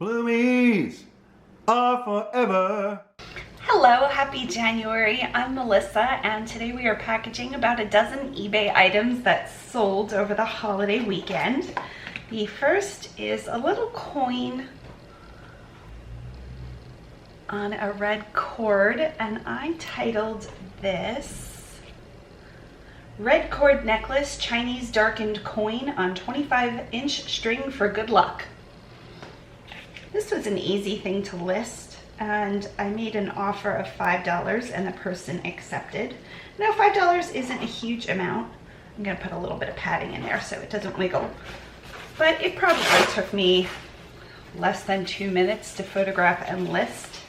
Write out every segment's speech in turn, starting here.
Bloomies are forever. Hello, happy January. I'm Melissa, and today we are packaging about a dozen eBay items that sold over the holiday weekend. The first is a little coin on a red cord, and I titled this Red Cord Necklace Chinese Darkened Coin on 25-inch String for Good Luck. This was an easy thing to list, and I made an offer of $5 and the person accepted. Now $5 isn't a huge amount. I'm gonna put a little bit of padding in there so it doesn't wiggle. But it probably took me less than 2 minutes to photograph and list.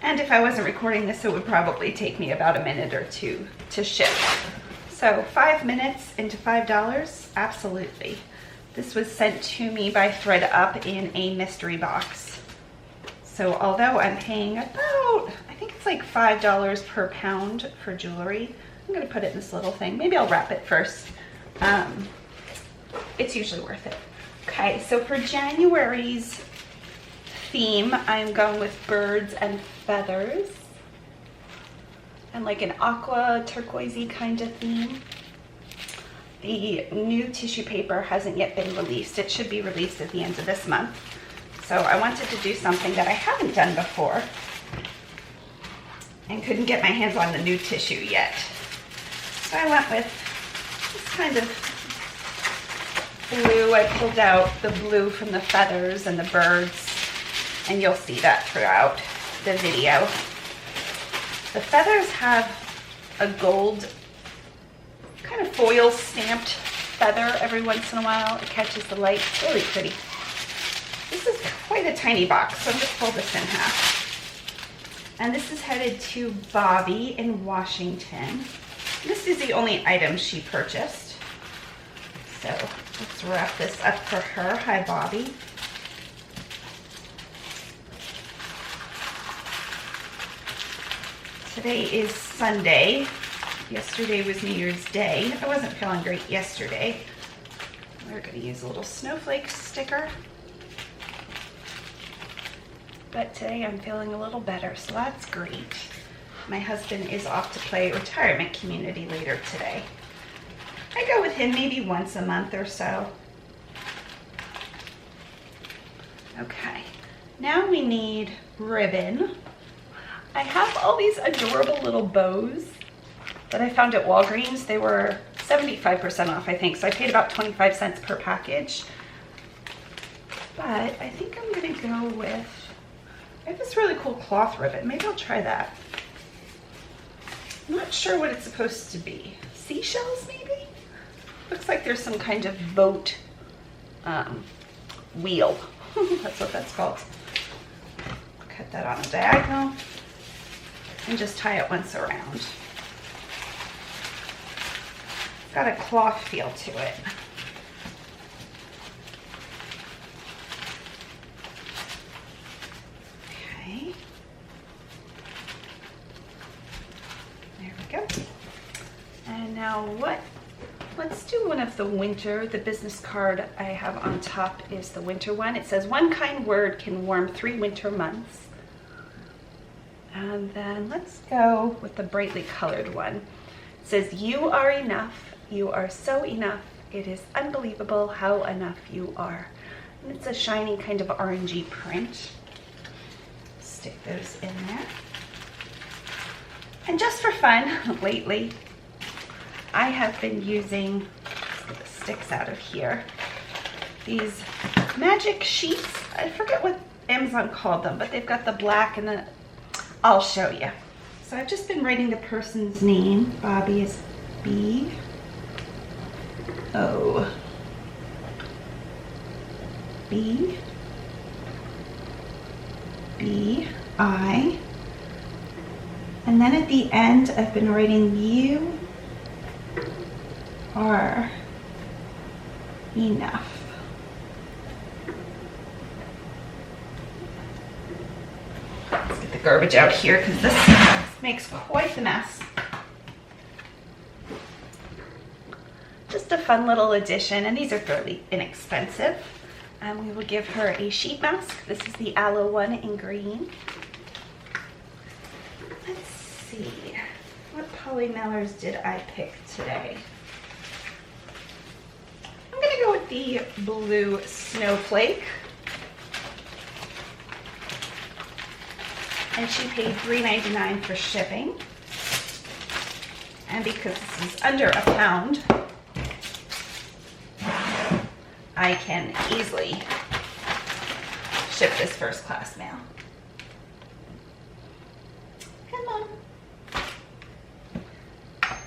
And if I wasn't recording this, it would probably take me about a minute or two to ship. So 5 minutes into $5, absolutely. This was sent to me by ThredUp in a mystery box. So although I'm paying about, I think it's like $5 per pound for jewelry, I'm gonna put it in this little thing. Maybe I'll wrap it first. It's usually worth it. Okay, so for January's theme, I'm going with birds and feathers and like an aqua turquoisey kind of theme. The new tissue paper hasn't yet been released. It should be released at the end of this month. So I wanted to do something that I haven't done before and couldn't get my hands on the new tissue yet. So I went with this kind of blue. I pulled out the blue from the feathers and the birds, and you'll see that throughout the video. The feathers have a gold kind of foil stamped feather every once in a while. It catches the light. It's really pretty. This is quite a tiny box, so I'm going to fold this in half. And this is headed to Bobby in Washington. This is the only item she purchased. So let's wrap this up for her. Hi, Bobby. Today is Sunday. Yesterday was New Year's Day. I wasn't feeling great yesterday. We're going to use a little snowflake sticker. But today I'm feeling a little better, so that's great. My husband is off to play retirement community later today. I go with him maybe once a month or so. Okay, now we need ribbon. I have all these adorable little bows that I found at Walgreens. They were 75% off, I think, so I paid about 25 cents per package. But I think I'm gonna go with, I have this really cool cloth ribbon. Maybe I'll try that. I'm not sure what it's supposed to be. Seashells, maybe? Looks like there's some kind of boat wheel. That's what that's called. Cut that on a diagonal and just tie it once around. Got a cloth feel to it. Okay. There we go. And now let's do one of the winter. The business card I have on top is the winter one. It says, one kind word can warm 3 winter months. And then let's go with the brightly colored one. It says, you are enough. You are so enough. It is unbelievable how enough you are. And it's a shiny kind of orangey print. Stick those in there. And just for fun, lately, I have been using, let's get the sticks out of here, these magic sheets. I forget what Amazon called them, but they've got the black and the, I'll show you. So I've just been writing the person's name. Bobby is B. O. B. B. I. And then at the end, I've been writing you are enough. Let's get the garbage out here because this makes quite the mess. Just a fun little addition, and these are fairly inexpensive. And we will give her a sheet mask. This is the aloe one in green. Let's see, what polymellers did I pick today? I'm gonna go with the blue snowflake. And she paid $3.99 for shipping. And because this is under a pound, I can easily ship this first class mail. Come on.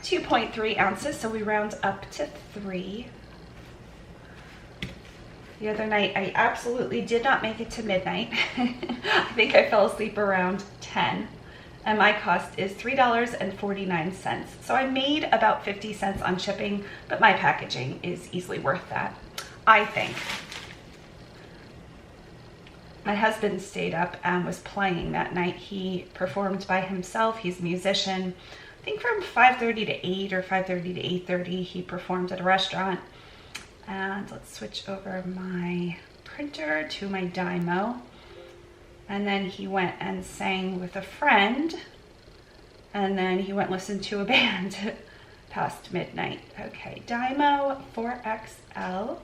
2.3 ounces, so we round up to 3. The other night, I absolutely did not make it to midnight. I think I fell asleep around 10. And my cost is $3.49. So I made about 50 cents on shipping, but my packaging is easily worth that, I think. My husband stayed up and was playing that night. He performed by himself. He's a musician. I think from 5:30 to 8 or 5:30 to 8:30, he performed at a restaurant. And let's switch over my printer to my Dymo. And then he went and sang with a friend. And then he went and listened to a band past midnight. Okay, Dymo 4XL.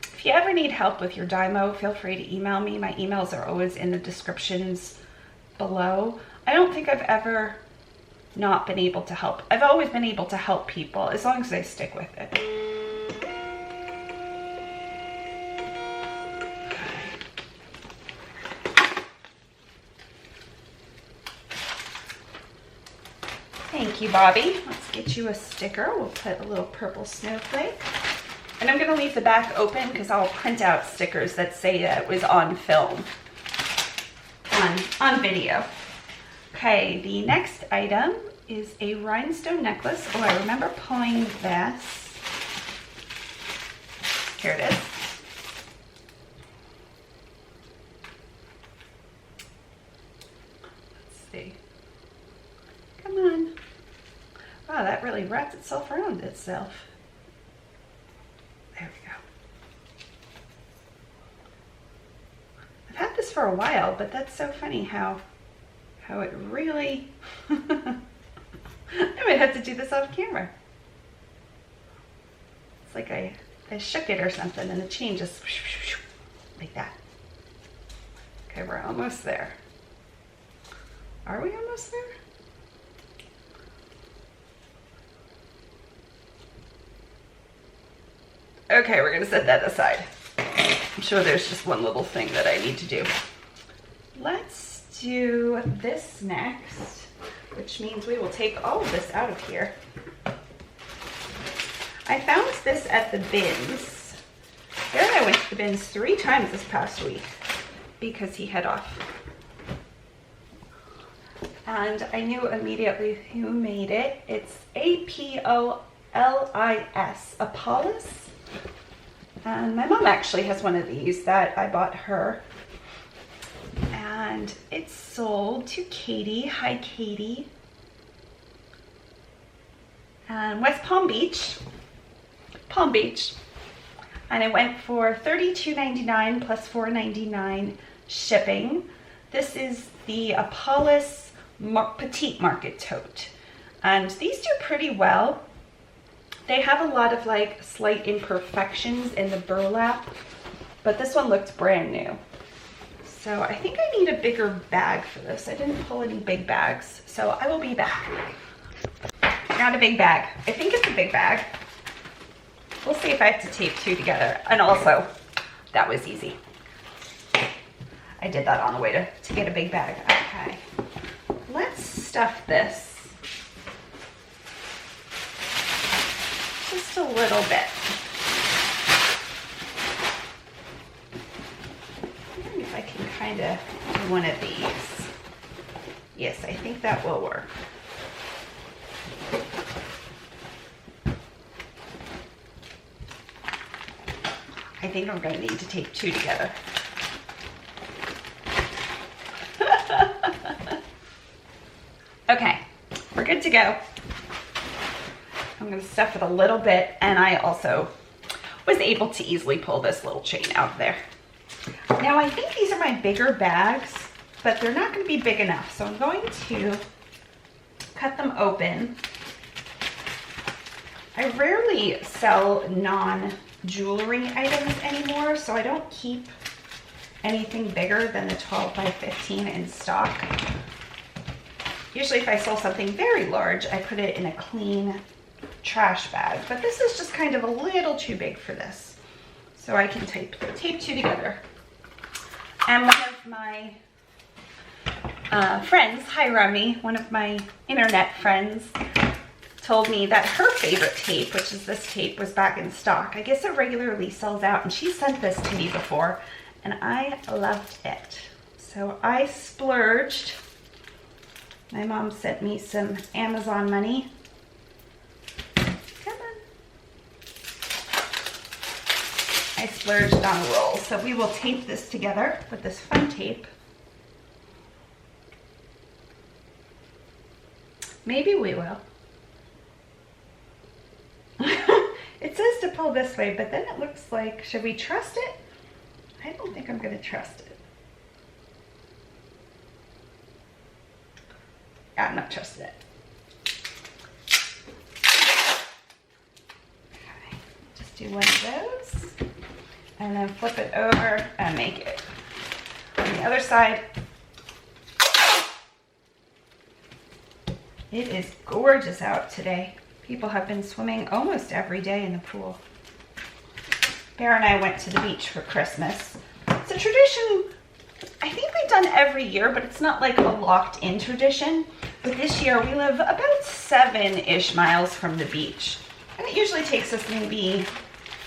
If you ever need help with your Dymo, feel free to email me. My emails are always in the descriptions below. I don't think I've ever not been able to help. I've always been able to help people as long as I stick with it. Thank you, Bobby. Let's get you a sticker. We'll put a little purple snowflake. And I'm gonna leave the back open because I'll print out stickers that say that it was on film, on video. Okay, the next item is a rhinestone necklace. Oh, I remember pulling this. Here it is. Let's see. Come on. Wow, that really wrapped itself around itself. There we go. I've had this for a while, but that's so funny how it really, I might have to do this off camera. It's like I shook it or something and the chain just like that. Okay, we're almost there. Are we almost there? Okay, we're gonna set that aside. I'm sure there's just one little thing that I need to do. Let's do this next, which means we will take all of this out of here. I found this at the bins. Garrett and I went to the bins 3 times this past week because he had off. And I knew immediately who made it. It's Apolis, Apolis. And my mom actually has one of these that I bought her. And it's sold to Katie. Hi, Katie. And West Palm Beach. Palm Beach. And it went for $32.99 plus $4.99 shipping. This is the Apolis Petite Market Tote. And these do pretty well. They have a lot of like slight imperfections in the burlap, but this one looked brand new. So I think I need a bigger bag for this. I didn't pull any big bags, so I will be back. Not a big bag. I think it's a big bag. We'll see if I have to tape 2 together. And also, that was easy. I did that on the way to get a big bag. Okay, let's stuff this. Just a little bit. I wonder if I can kind of do one of these. Yes, I think that will work. I think I'm going to need to tape 2 together. Okay, we're good to go. I'm going to stuff it a little bit, and I also was able to easily pull this little chain out there. Now I think these are my bigger bags, but they're not going to be big enough. So I'm going to cut them open. I rarely sell non-jewelry items anymore, so I don't keep anything bigger than the 12 by 15 in stock. Usually if I sell something very large, I put it in a clean trash bag, but this is just kind of a little too big for this. So I can tape two together. And one of my friends, hi Remy, one of my internet friends, told me that her favorite tape, which is this tape, was back in stock. I guess it regularly sells out, and she sent this to me before, and I loved it. So I splurged. My mom sent me some Amazon money. Come on. I splurged on a roll. So we will tape this together with this fun tape. Maybe we will. It says to pull this way, but then it looks like, should we trust it? I don't think I'm going to trust it. Yeah, I'm not trusting it. Okay, just do one of those and then flip it over and make it. On the other side, it is gorgeous out today. People have been swimming almost every day in the pool. Bear and I went to the beach for Christmas. It's a tradition I think we've done every year, but it's not like a locked-in tradition. But this year we live about 7-ish miles from the beach. And it usually takes us maybe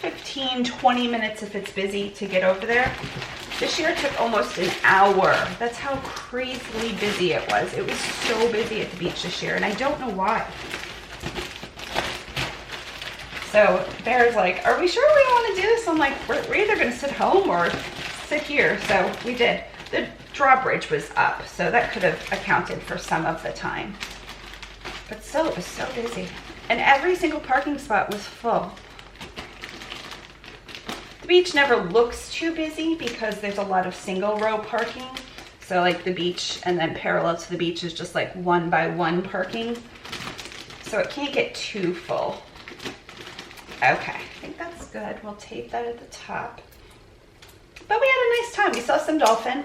15, 20 minutes if it's busy to get over there. This year it took almost an hour. That's how crazily busy it was. It was so busy at the beach this year, and I don't know why. So Bear's like, are we sure we want to do this? I'm like, we're either going to sit home or sit here. So we did. The drawbridge was up, so that could have accounted for some of the time. But still, it was so busy. And every single parking spot was full. The beach never looks too busy because there's a lot of single row parking. So like the beach and then parallel to the beach is just like 1-by-1 parking. So it can't get too full. Okay, I think that's good. We'll tape that at the top. But we had a nice time. We saw some dolphin.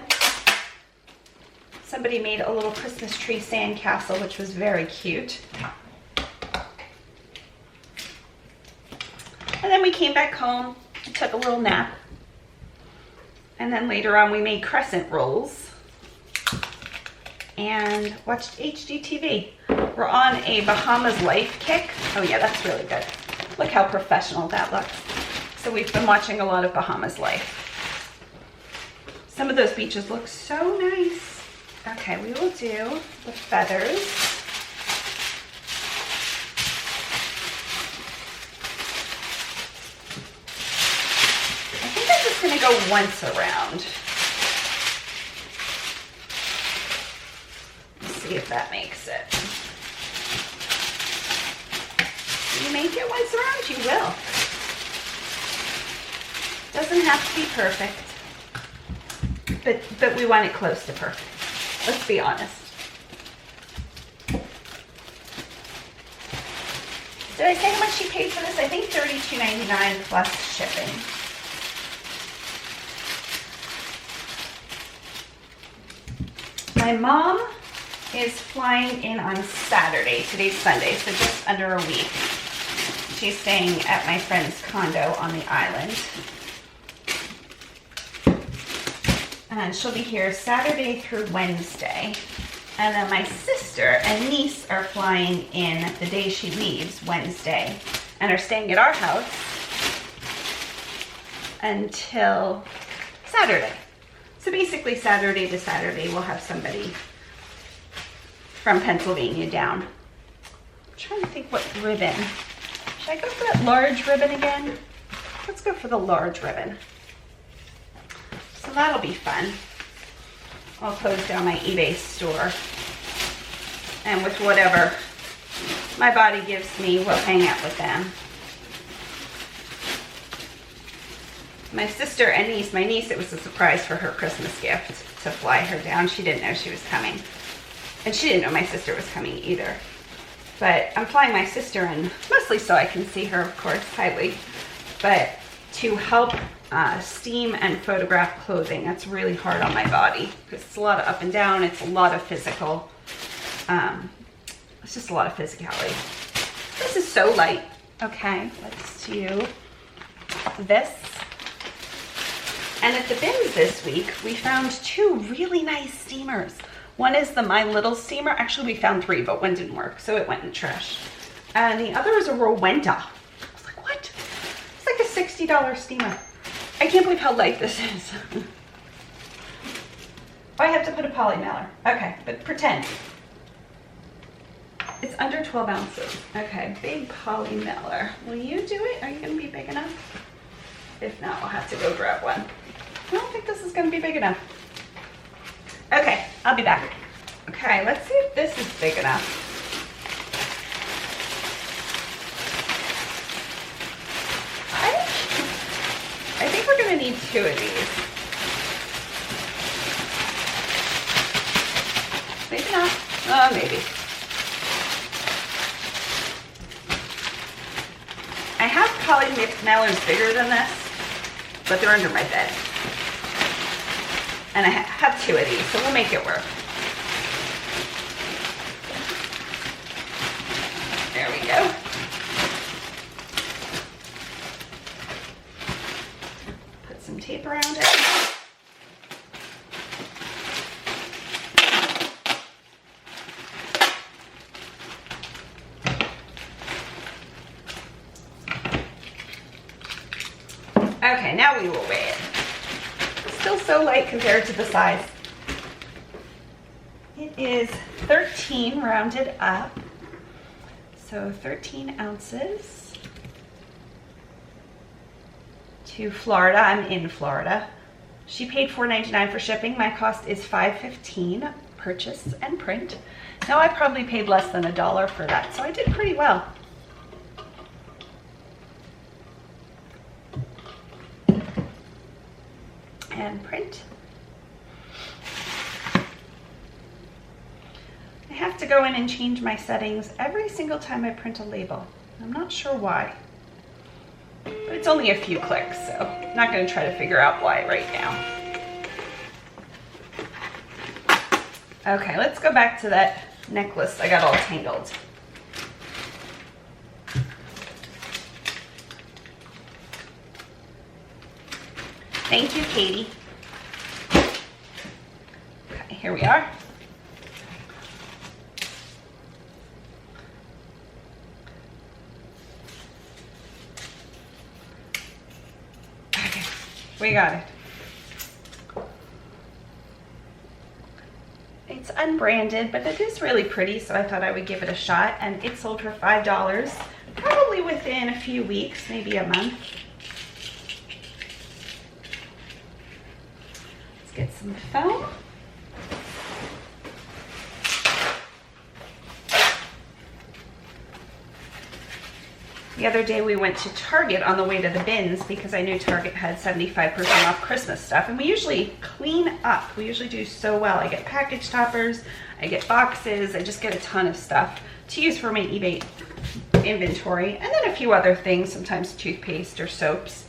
Somebody made a little Christmas tree sand castle, which was very cute. And then we came back home and took a little nap. And then later on we made crescent rolls and watched HGTV. We're on a Bahamas Life kick. Oh yeah, that's really good. Look how professional that looks. So we've been watching a lot of Bahamas Life. Some of those beaches look so nice. Okay, we will do the feathers. I think I'm just going to go once around. Let's see if that makes it. If you make it once around, you will. Doesn't have to be perfect. But we want it close to perfect. Let's be honest. Did I say how much she paid for this? I think $32.99 plus shipping. My mom is flying in on Saturday. Today's Sunday, so just under a week. She's staying at my friend's condo on the island. And she'll be here Saturday through Wednesday. And then my sister and niece are flying in the day she leaves, Wednesday, and are staying at our house until Saturday. So basically Saturday to Saturday we'll have somebody from Pennsylvania down. I'm trying to think what ribbon. Should I go for that large ribbon again? Let's go for the large ribbon. So that'll be fun. I'll close down my eBay store. And with whatever my body gives me, we'll hang out with them. My sister and niece, my niece, it was a surprise for her Christmas gift to fly her down. She didn't know she was coming. And she didn't know my sister was coming either. But I'm flying my sister in, mostly so I can see her, of course, highly. But to help steam and photograph clothing, that's really hard on my body. Because it's a lot of up and down, it's a lot of physical. It's just a lot of physicality. This is so light. Okay, let's do this. And at the bins this week, we found 2 really nice steamers. One is the My Little steamer. Actually, we found 3, but one didn't work, so it went in the trash. And the other is a Rowenta. I was like, what? It's like a $60 steamer. I can't believe how light this is. Oh, I have to put a poly mailer. Okay, but pretend. It's under 12 ounces. Okay, big poly mailer. Will you do it? Are you gonna be big enough? If not, I'll have to go grab one. I don't think this is gonna be big enough. Okay, I'll be back. Okay, let's see if this is big enough. I think we're gonna need 2 of these. Maybe not. Oh, maybe. I have poly mailers bigger than this, but they're under my bed. And I have 2 of these, so we'll make it work. There we go. Put some tape around it. Okay, now we will weigh it. Still so light compared to the size. It is 13 rounded up. So 13 ounces to Florida. I'm in Florida. She paid $4.99 for shipping. My cost is $5.15 purchase and print. Now I probably paid less than $1 for that, so I did pretty well. And print. I have to go in and change my settings every single time I print a label. I'm not sure why, but it's only a few clicks, so I'm not going to try to figure out why right now. Okay, let's go back to that necklace I got all tangled. Thank you, Katie. Okay, here we are. Okay, we got it. It's unbranded, but it is really pretty, so I thought I would give it a shot, and it sold for $5, probably within a few weeks, maybe a month. Get some foam. The other day we went to Target on the way to the bins because I knew Target had 75% off Christmas stuff, and we usually clean up. We usually do so well. I get package toppers, I get boxes, I just get a ton of stuff to use for my eBay inventory, and then a few other things, sometimes toothpaste or soaps.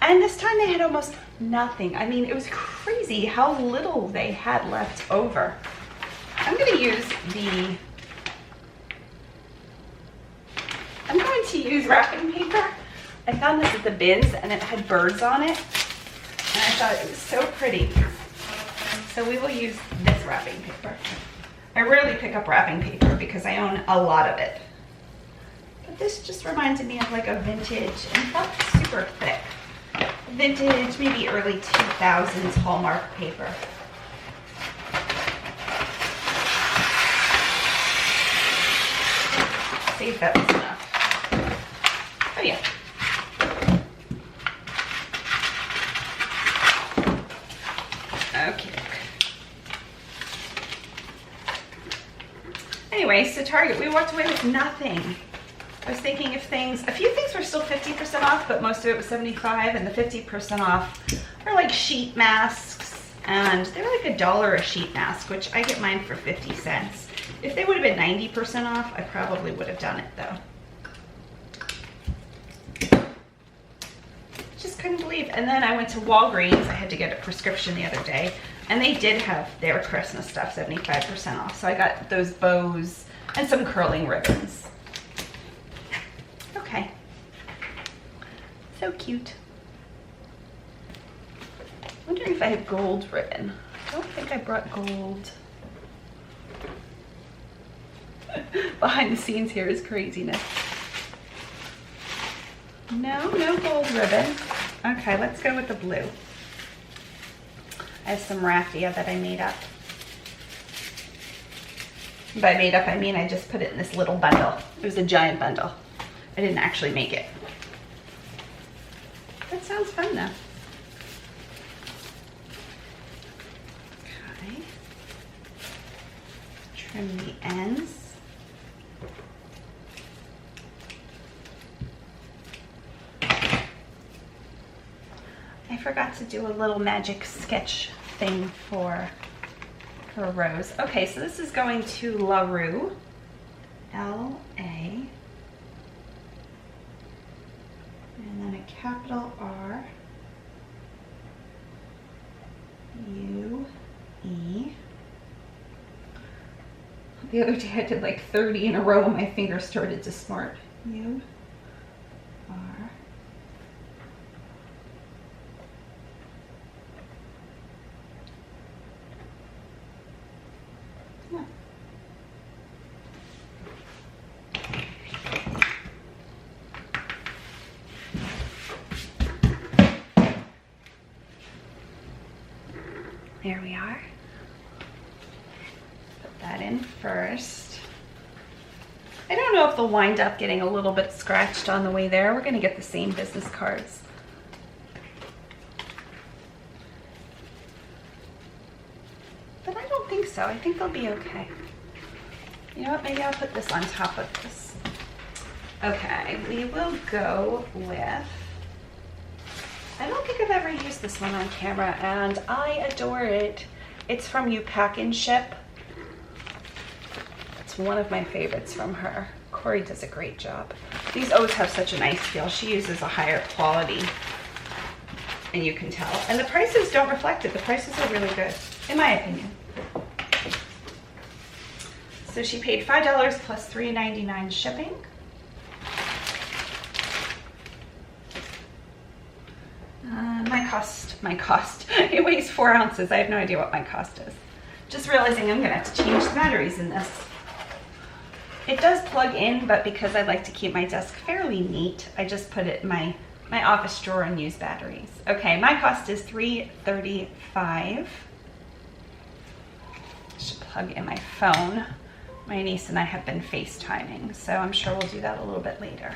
And this time they had almost nothing. I mean, it was crazy how little they had left over. I'm going to use wrapping paper. I found this at the bins and it had birds on it. And I thought it was so pretty. So we will use this wrapping paper. I rarely pick up wrapping paper because I own a lot of it. But this just reminded me of like a vintage, and not super thick. Vintage, maybe early 2000s Hallmark paper. See if that was enough. Oh yeah. Okay. Anyway, so Target, we walked away with nothing. I was thinking of things, a few things were still 50% off, but most of it was 75, and the 50% off are like sheet masks, and they're like $1 a sheet mask, which I get mine for 50 cents. If they would have been 90% off, I probably would have done it though. Just couldn't believe. And then I went to Walgreens. I had to get a prescription the other day, and they did have their Christmas stuff 75% off. So I got those bows and some curling ribbons. Okay. So cute. Wondering if I have gold ribbon. I don't think I brought gold. Behind the scenes here is craziness. No gold ribbon. Okay, let's go with the blue. I have some raffia that I made up. By made up, I mean I just put it in this little bundle. It was a giant bundle. I didn't actually make it. That sounds fun though. Okay. Trim the ends. I forgot to do a little magic sketch thing for her rose. Okay, so this is going to La Rue. L-A. And then a capital R. U-E. The other day I did like 30 in a row and my fingers started to smart. U-R. There we are. Put that in first. I don't know if they'll wind up getting a little bit scratched on the way there. We're going to get the same business cards. But I don't think so. I think they'll be okay. You know what? Maybe I'll put this on top of this. Okay, we will go with... I don't think I've ever used this one on camera, and I adore it. It's from You Pack and Ship. It's one of my favorites from her. Corey does a great job. These always have such a nice feel. She uses a higher quality, and you can tell. And the prices don't reflect it. The prices are really good, in my opinion. So she paid $5 plus $3.99 shipping. My cost. It weighs 4 ounces. I have no idea what my cost is. Just realizing I'm gonna have to change the batteries in this. It does plug in, but because I like to keep my desk fairly neat, I just put it in my office drawer and use batteries. Okay, my cost is $3.35. I should plug in my phone. My niece and I have been FaceTiming, so I'm sure we'll do that a little bit later.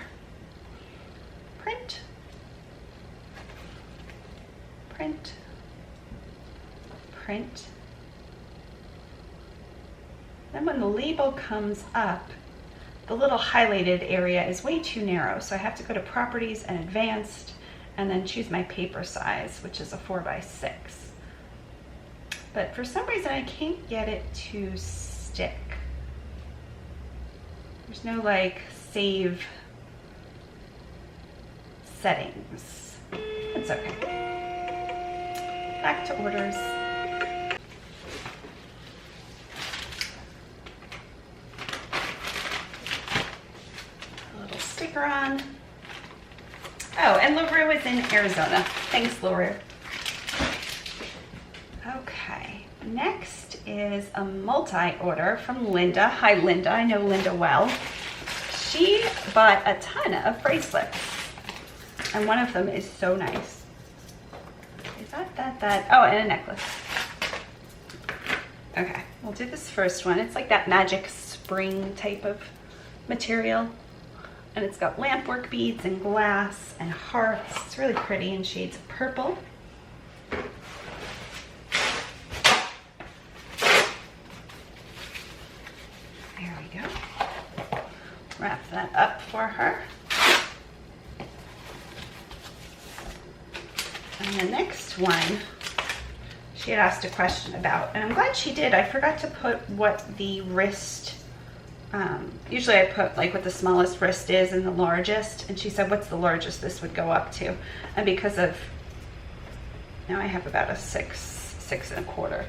Print. Print, print. Then when the label comes up, the little highlighted area is way too narrow, so I have to go to Properties and Advanced, and then choose my paper size, which is a 4x6. But for some reason I can't get it to stick. There's no like save settings. It's okay. Back to orders. A little sticker on. Oh, and LaRue is in Arizona. Thanks, LaRue. Okay, next is a multi-order from Linda. Hi, Linda. I know Linda well. She bought a ton of bracelets, and one of them is so nice. Oh, and a necklace. Okay, we'll do this first one. It's like that magic spring type of material. And it's got lampwork beads and glass and hearts. It's really pretty in shades of purple. There we go. Wrap that up for her. And the next one, she had asked a question about, and I'm glad she did. I forgot to put what the wrist, usually I put like what the smallest wrist is and the largest, and she said, what's the largest this would go up to? And because of, now I have about a 6.25.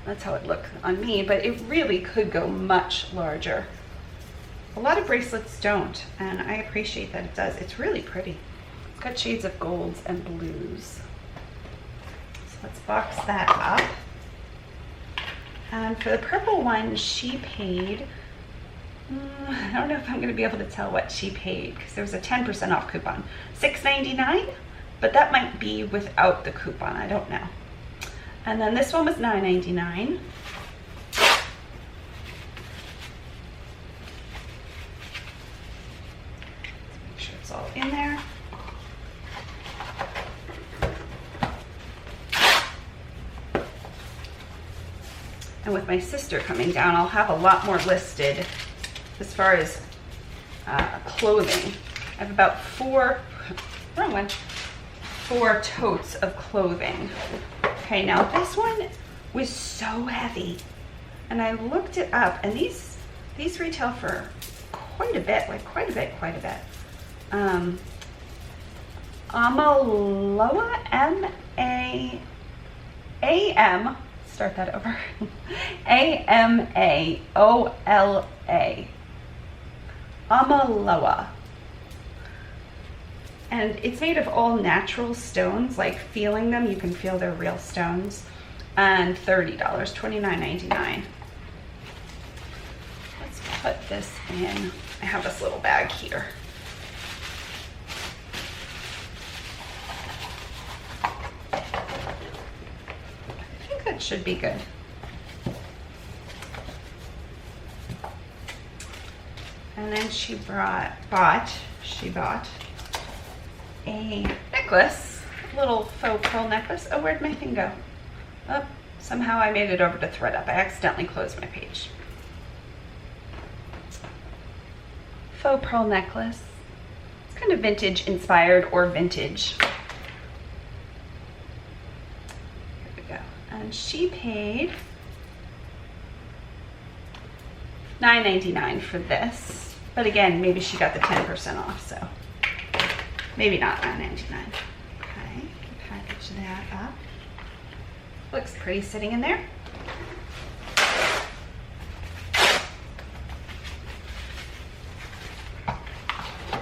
That's how it looked on me, but it really could go much larger. A lot of bracelets don't, and I appreciate that it does. It's really pretty. It's got shades of golds and blues. So let's box that up. And for the purple one, she paid, I don't know if I'm gonna be able to tell what she paid because there was a 10% off coupon. $6.99, but that might be without the coupon, I don't know. And then this one was $9.99. Make sure it's all in there. And with my sister coming down, I'll have a lot more listed as far as clothing. I have about four totes of clothing. Okay, now this one was so heavy, and I looked it up, and these retail for quite a bit, like quite a bit. Amaloa, M-A-M, start that over, A-M-A-O-L-A, Amaloa. And it's made of all natural stones, like feeling them, you can feel they're real stones. And $30, $29.99. Let's put this in. I have this little bag here. I think that should be good. And then she bought a necklace, a little faux pearl necklace. Oh, where'd my thing go? Oh, somehow I made it over to ThreadUp. I accidentally closed my page. Faux pearl necklace. It's kind of vintage inspired or vintage. Here we go. And she paid $9.99 for this. But again, maybe she got the 10% off, so maybe not $9.99. Okay, package that up. Looks pretty sitting in there.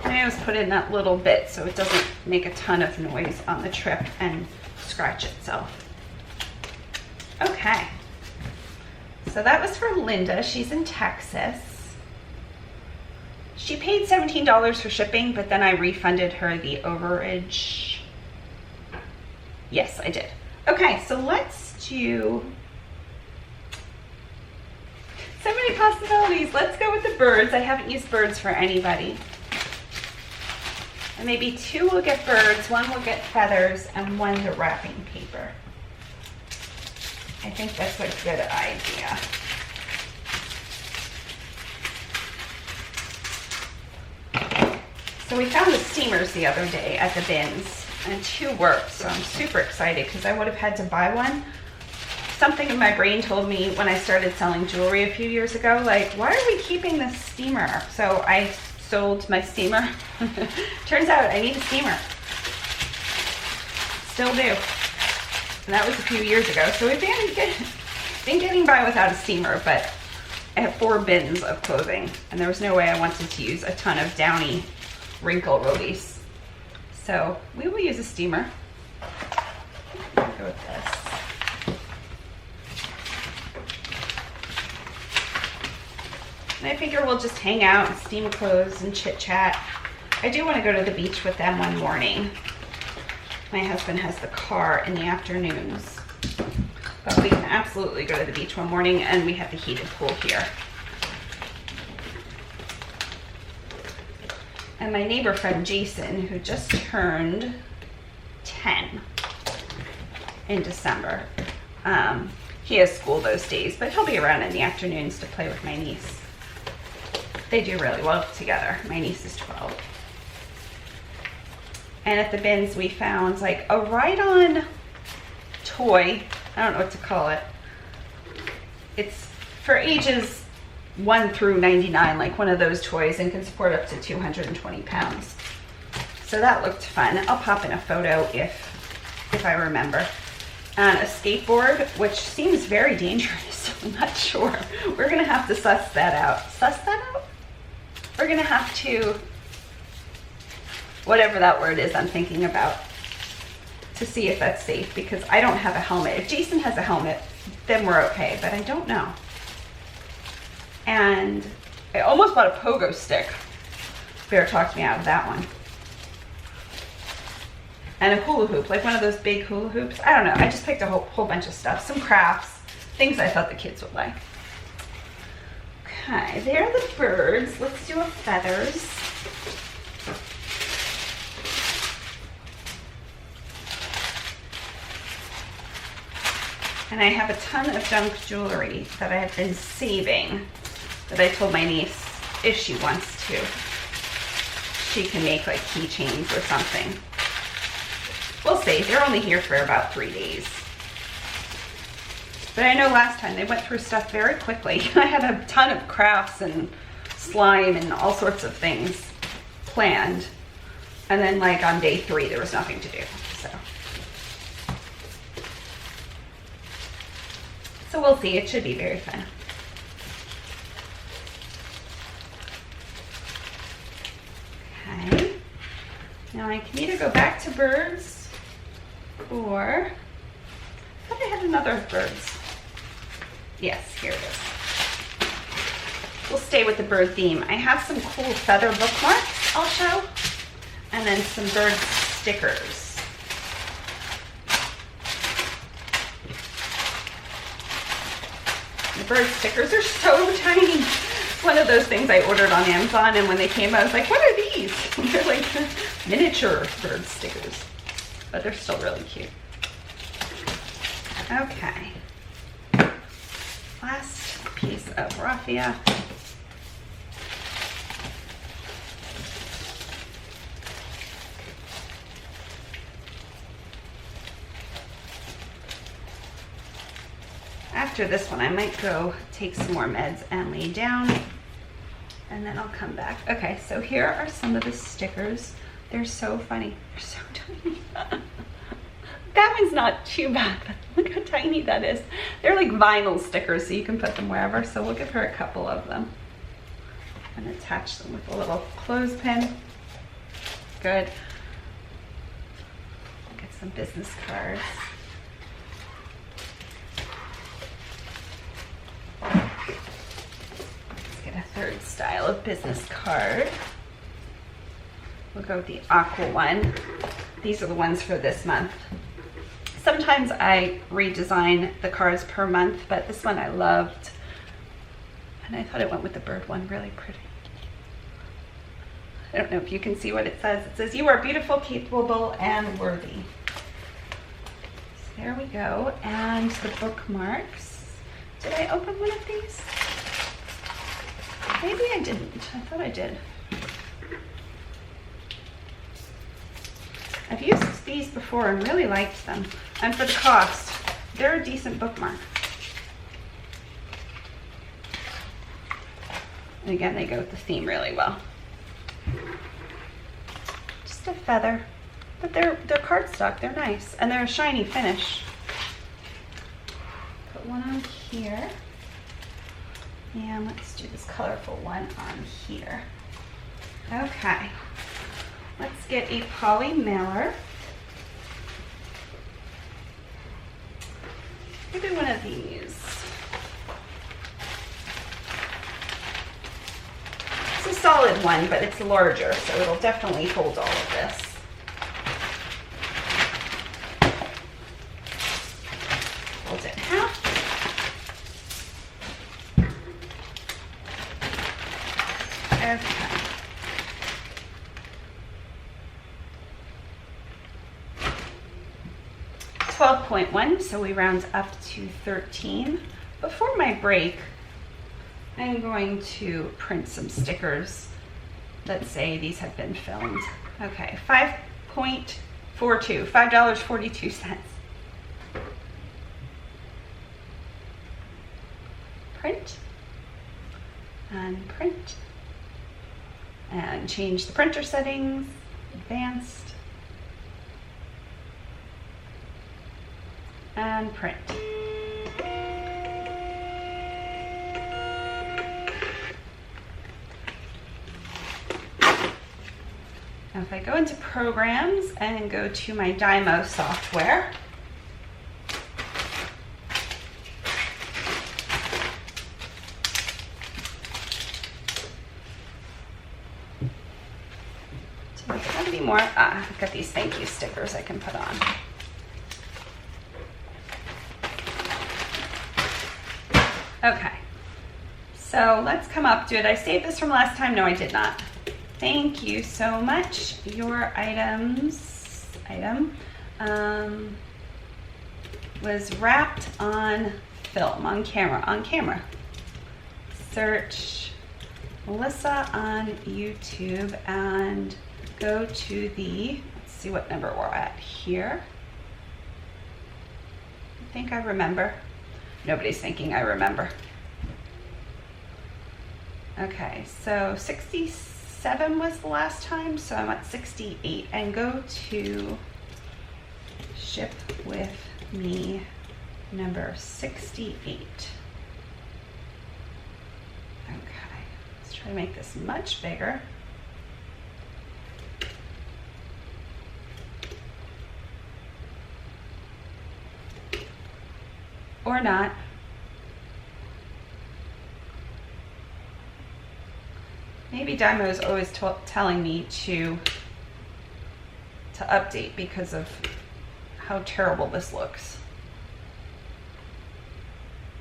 I always put in that little bit so it doesn't make a ton of noise on the trip and scratch itself. Okay, so that was for Linda. She's in Texas. She paid $17 for shipping, but then I refunded her the overage. Yes, I did. Okay, so let's do so many possibilities. Let's go with the birds. I haven't used birds for anybody. And maybe two will get birds, one will get feathers, and one the wrapping paper. I think that's a good idea. So we found the steamers the other day at the bins, and two worked, so I'm super excited because I would have had to buy one. Something in my brain told me when I started selling jewelry a few years ago, like, why are we keeping this steamer? So I sold my steamer. Turns out I need a steamer. Still do. And that was a few years ago. So we've been getting by without a steamer, but I have 4 bins of clothing, and there was no way I wanted to use a ton of downy wrinkle release. So we will use a steamer. I'll go with this. And I figure we'll just hang out and steam clothes and chit chat. I do want to go to the beach with them one morning. My husband has the car in the afternoons. But we can absolutely go to the beach one morning, and we have the heated pool here. And my neighbor friend Jason, who just turned 10 in December, he has school those days, but he'll be around in the afternoons to play with my niece. They do really well together. My niece is 12. And at the bins we found like a ride-on toy. I don't know what to call it. It's for ages 1 through 99, like one of those toys, and can support up to 220 pounds. So that looked fun. I'll pop in a photo if I remember. And a skateboard, which seems very dangerous. I'm not sure. We're gonna have to suss that out. Suss that out? We're gonna have to, whatever that word is I'm thinking about, to see if that's safe, because I don't have a helmet. If Jason has a helmet, then we're okay, but I don't know. And I almost bought a pogo stick. Bear talked me out of that one. And a hula hoop, like one of those big hula hoops. I don't know, I just picked a whole bunch of stuff. Some crafts, things I thought the kids would like. Okay, there are the birds. Let's do a feathers. And I have a ton of junk jewelry that I have been saving that I told my niece if she wants to, she can make like keychains or something. We'll see. They're only here for about 3 days. But I know last time they went through stuff very quickly. I had a ton of crafts and slime and all sorts of things planned. And then like on day 3, there was nothing to do. So we'll see. It should be very fun. Okay. Now I can either go back to birds or I thought I had another birds. Yes, here it is. We'll stay with the bird theme. I have some cool feather bookmarks I'll show, and then some bird stickers. The bird stickers are so tiny. It's one of those things I ordered on Amazon, and when they came I was like, what are these? And they're like miniature bird stickers, but they're still really cute. Okay. Last piece of raffia. After this one, I might go take some more meds and lay down, and then I'll come back. Okay, so here are some of the stickers. They're so funny. They're so tiny. That one's not too bad, but look how tiny that is. They're like vinyl stickers, so you can put them wherever. So we'll give her a couple of them and attach them with a little clothespin. Good. Get some business cards. Third style of business card. We'll go with the aqua one. These are the ones for this month. Sometimes I redesign the cards per month, but this one I loved. And I thought it went with the bird one, really pretty. I don't know if you can see what it says. It says, "You are beautiful, capable, and worthy." So there we go. And the bookmarks. Did I open one of these? Maybe I didn't. I thought I did. I've used these before and really liked them. And for the cost, they're a decent bookmark. And again, they go with the theme really well. Just a feather. But they're cardstock. They're nice. And they're a shiny finish. Put one on here. And let's do this colorful one on here. Okay. Let's get a poly mailer. Maybe one of these. It's a solid one, but it's larger, so it'll definitely hold all of this. Fold it in half. Okay. 12.1, so we round up to 13. Before my break, I'm going to print some stickers that say these have been filmed. Okay, 5.42, $5.42. Print and print and change the printer settings, advanced, and print. Now if I go into programs and go to my Dymo software, so there's gotta be more, I've got these thank you stickers I can put on. Okay, so let's come up. Did I save this from last time? No, I did not. Thank you so much. Your item was wrapped on film, on camera. Search Mellissa on YouTube and go to the, let's see what number we're at here. I think I remember. Nobody's thinking I remember. Okay, so 67 was the last time, so I'm at 68, and go to ship with me number 68. Okay, let's try to make this much bigger. Or not. Maybe Dymo is always telling me to update because of how terrible this looks.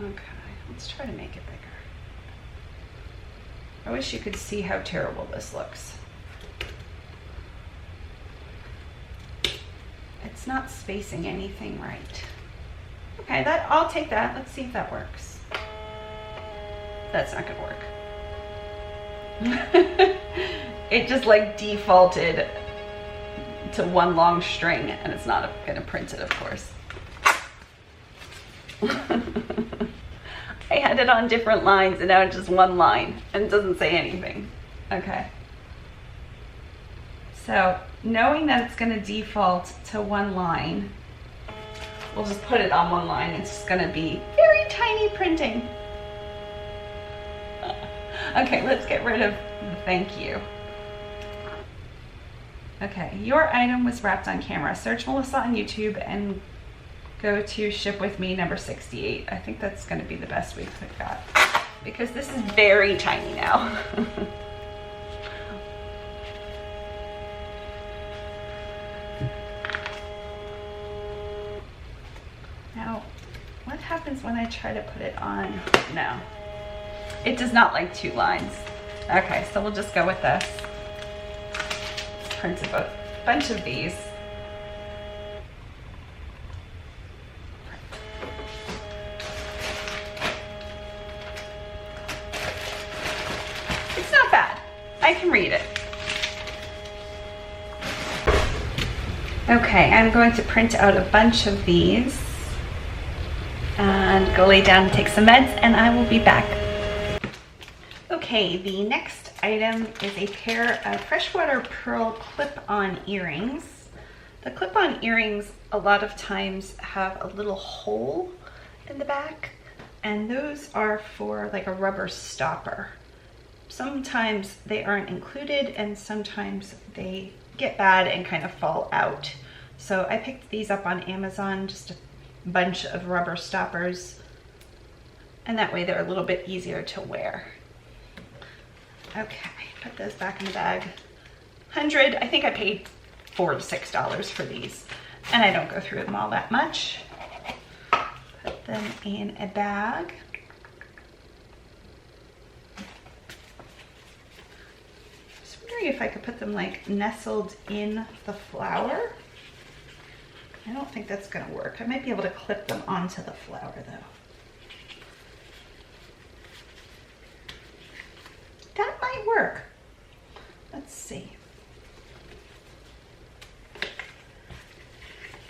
Okay, let's try to make it bigger. I wish you could see how terrible this looks. It's not spacing anything right. Okay, I'll take that. Let's see if that works. That's not gonna work. It just like defaulted to one long string, and it's not gonna print it, of course. I had it on different lines, and now it's just one line, and it doesn't say anything. Okay. So knowing that it's gonna default to one line, we'll just put it on one line. It's just gonna be very tiny printing. Okay, let's get rid of the thank you. Okay, your item was wrapped on camera. Search Mellissa on YouTube and go to ship with me number 68. I think that's gonna be the best we've got because this is very tiny now. Now, what happens when I try to put it on? No, it does not like two lines. Okay, so we'll just go with this. Let's print a bunch of these. It's not bad. I can read it. Okay, I'm going to print out a bunch of these and go lay down and take some meds, and I will be back. Okay, the next item is a pair of Freshwater pearl clip-on earrings. The clip-on earrings a lot of times have a little hole in the back, and those are for like a rubber stopper. Sometimes they aren't included, and sometimes they get bad and kind of fall out. So I picked these up on Amazon, just a bunch of rubber stoppers, and that way they're a little bit easier to wear. Okay, put those back in the bag. I think I paid $4 to $6 for these, and I don't go through them all that much. Put them in a bag. Just wondering if I could put them like nestled in the flower. I don't think that's gonna work. I might be able to clip them onto the flower though. work. Let's see.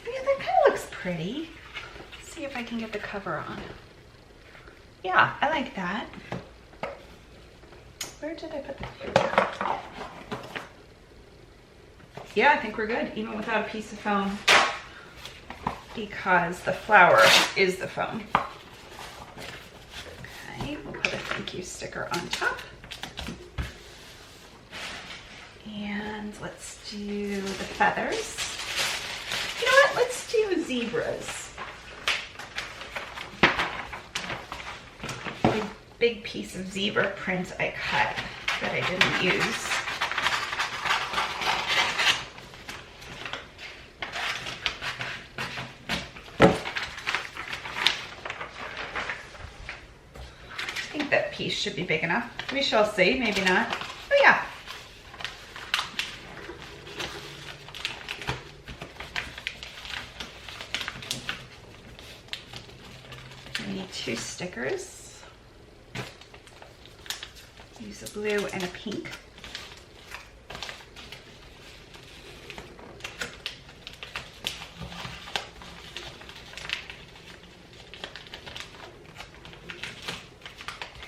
Yeah, that kind of looks pretty. Let's see if I can get the cover on. Yeah, I like that. Where did I put the paper? Yeah, I think we're good, even without a piece of foam, because the flower is the foam. Okay, we'll put a thank you sticker on top. And let's do the feathers. You know what? Let's do zebras. A big piece of zebra print I cut that I didn't use. I think that piece should be big enough. We shall see, maybe not. Oh yeah. We need 2 stickers. Use a blue and a pink.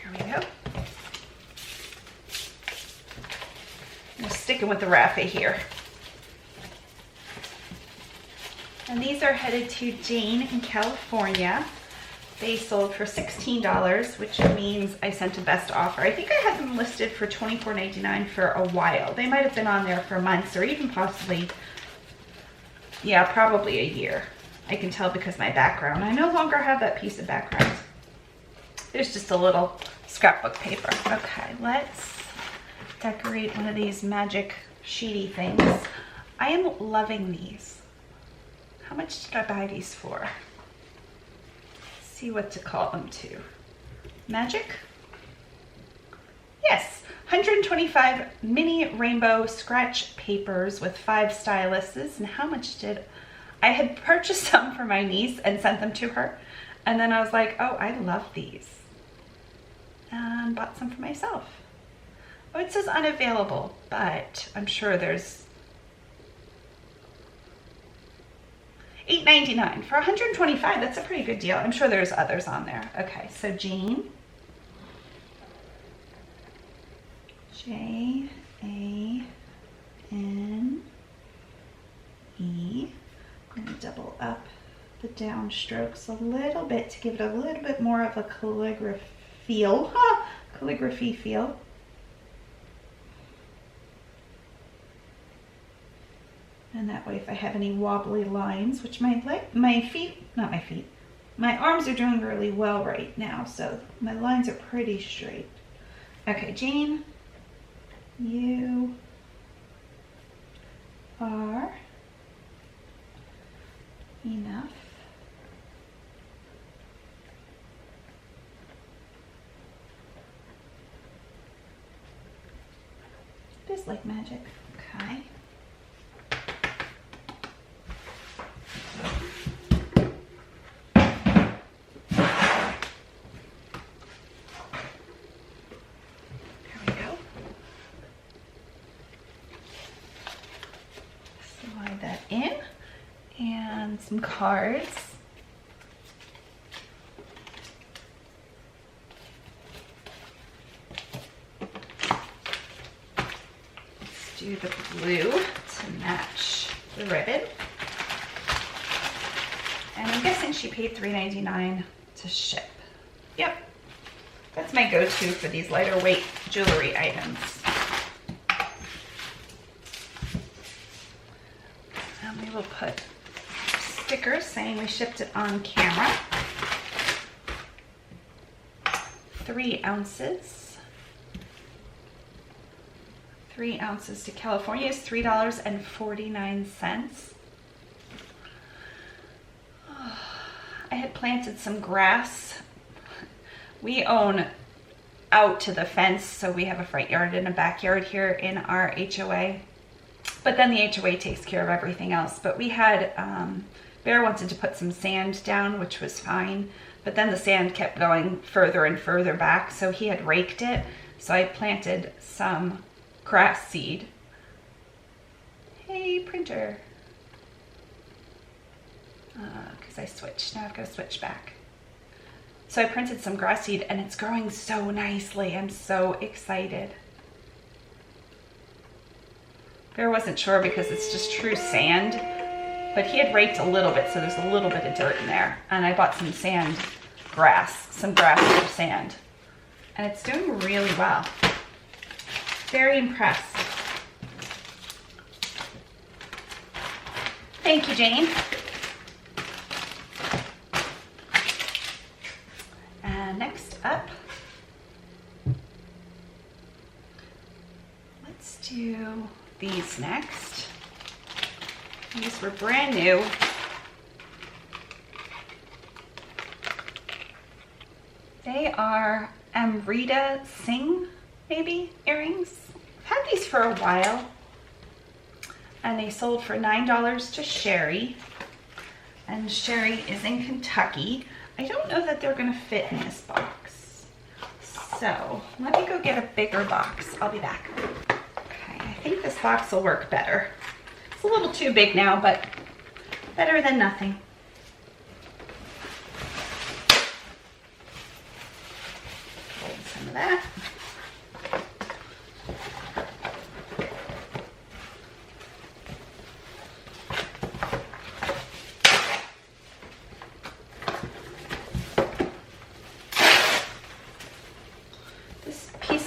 There we go. I'm sticking with the raffia here. And these are headed to Jane in California. They sold for $16, which means I sent a best offer. I think I had them listed for $24.99 for a while. They might have been on there for months or even possibly, yeah, probably a year. I can tell because my background. I no longer have that piece of background. There's just a little scrapbook paper. Okay, let's decorate one of these magic sheety things. I am loving these. How much did I buy these for? See what to call them to. Magic? Yes, 125 mini rainbow scratch papers with 5 styluses. And how much did I had purchased some for my niece and sent them to her, and then I was like, oh, I love these, and bought some for myself. Oh, it says unavailable, but I'm sure there's $8.99 for 125. That's a pretty good deal. I'm sure there's others on there. Okay, so Jane. J-A-N-E. I'm going to double up the down strokes a little bit to give it a little bit more of a calligraphy feel. Calligraphy feel. And that way, if I have any wobbly lines, which my arms are doing really well right now, so my lines are pretty straight. Okay, Jane, you are enough. It is like magic. Okay. In and some cards. Let's do the blue to match the ribbon. And I'm guessing she paid $3.99 to ship. Yep, that's my go-to for these lighter weight jewelry items. We'll put stickers saying we shipped it on camera. 3 ounces. 3 ounces to California is $3.49. I had planted some grass. We own out to the fence, so we have a front yard and a backyard here in our HOA. But then the HOA takes care of everything else. But we had, Bear wanted to put some sand down, which was fine. But then the sand kept going further and further back, so he had raked it. So I planted some grass seed. Hey, printer. Because I switched. Now I've got to switch back. So I printed some grass seed and it's growing so nicely. I'm so excited. Bear wasn't sure because it's just true sand, but he had raked a little bit, so there's a little bit of dirt in there. And I bought some sand grass, some grass for sand. And it's doing really well. Very impressed. Thank you, Jane. And next up, let's do these next. These were brand new. They are Amrita Singh, maybe, earrings. I've had these for a while. And they sold for $9 to Sherry. And Sherry is in Kentucky. I don't know that they're gonna fit in this box. So let me go get a bigger box. I'll be back. Okay, I think this box will work better. It's a little too big now, but better than nothing. Hold some of that.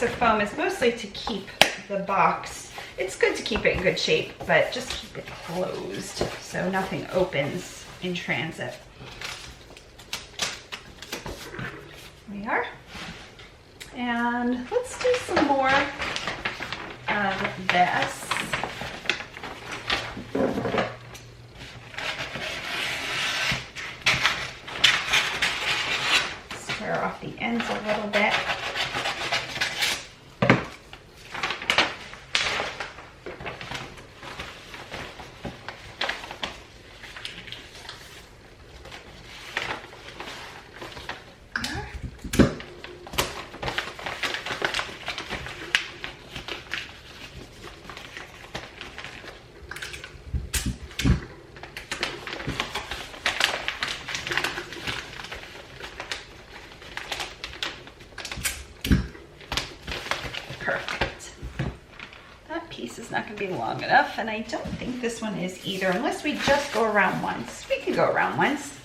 Of foam is mostly to keep the box. It's good to keep it in good shape, but just keep it closed so nothing opens in transit. There we are. And let's do some more of this. Square off the ends a little bit. Not going to be long enough, and I don't think this one is either, unless we just go around once. We can go around once.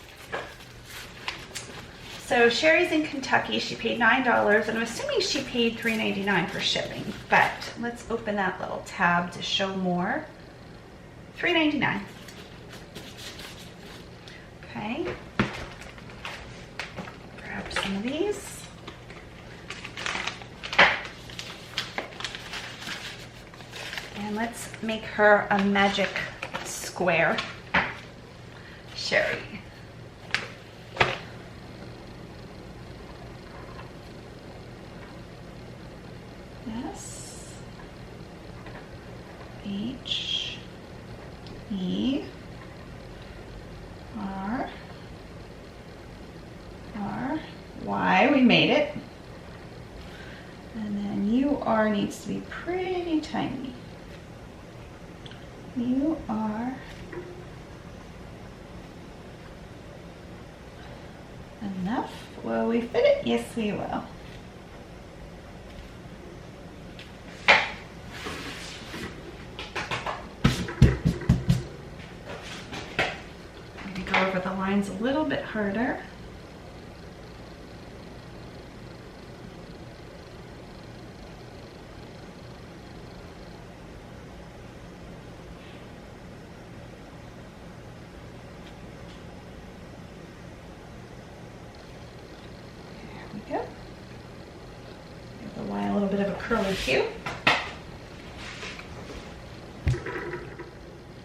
So Sherry's in Kentucky. She paid $9, and I'm assuming she paid $3.99 for shipping, but let's open that little tab to show more. $3.99. Okay. Grab some of these. And let's make her a magic square. Sherry. S H E R R Y. We made it. And then UR needs to be pretty tiny. You are enough. Will we fit it? Yes, we will. I'm going to go over the lines a little bit harder. Curly cue.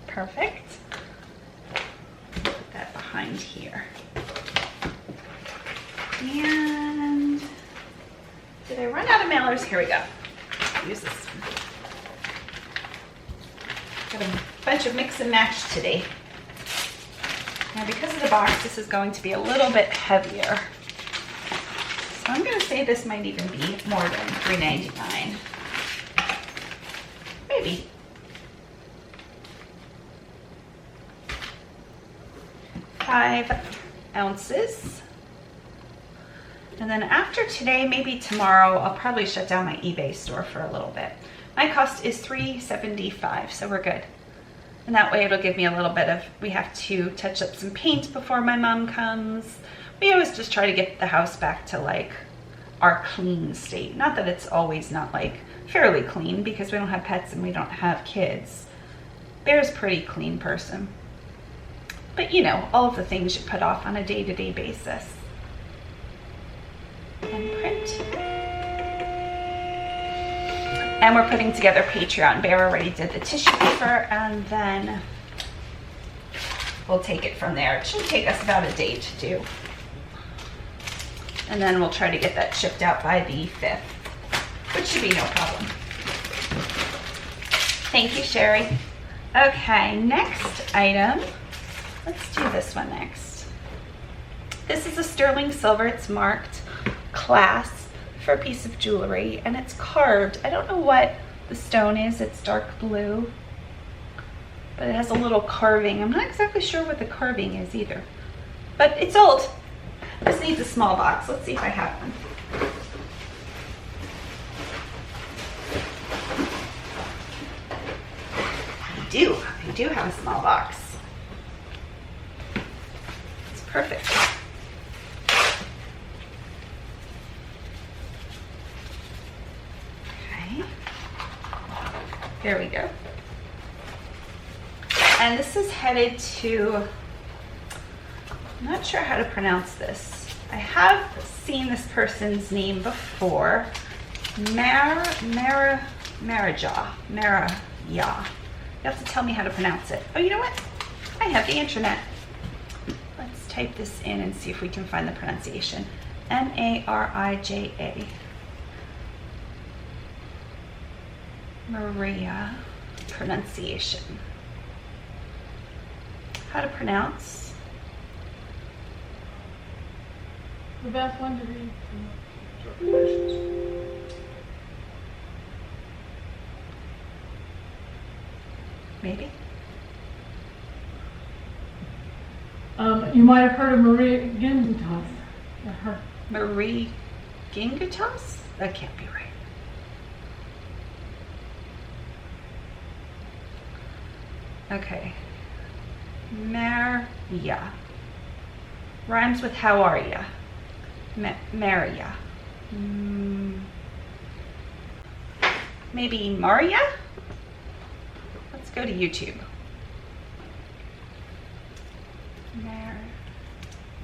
Perfect. Put that behind here. And did I run out of mailers? Here we go. Use this one. Got a bunch of mix and match today. Now because of the box, this is going to be a little bit heavier. So I'm going to say this might even be more than $3.99. Maybe. Five ounces. And then after today, maybe tomorrow, I'll probably shut down my eBay store for a little bit. My cost is $3.75, so we're good. And that way it'll give me a little bit of, we have to touch up some paint before my mom comes. We always just try to get the house back to like our clean state. Not that it's always not like fairly clean because we don't have pets and we don't have kids. Bear's a pretty clean person. But you know, all of the things you put off on a day-to-day basis. And print. And we're putting together Patreon. Bear already did the tissue paper, and then we'll take it from there. It should take us about a day to do. And then we'll try to get that shipped out by the 5th, which should be no problem. Thank you, Sherry. Okay, next item. Let's do this one next. This is a sterling silver. It's marked clasp for a piece of jewelry, and it's carved. I don't know what the stone is. It's dark blue, but it has a little carving. I'm not exactly sure what the carving is either, but it's old. This needs a small box. Let's see if I have one. I do have a small box. It's perfect. Here we go. And this is headed to, I'm not sure how to pronounce this. I have seen this person's name before. Marija. You have to tell me how to pronounce it. Oh, you know what? I have the internet. Let's type this in and see if we can find the pronunciation. Marija. Maria pronunciation. How to pronounce? The best one to read. Maybe. You might have heard of Maria Gingutas. Marie Gingutas? That can't be right. Okay. Maria. Rhymes with how are ya? Maria. Maybe Maria? Let's go to YouTube.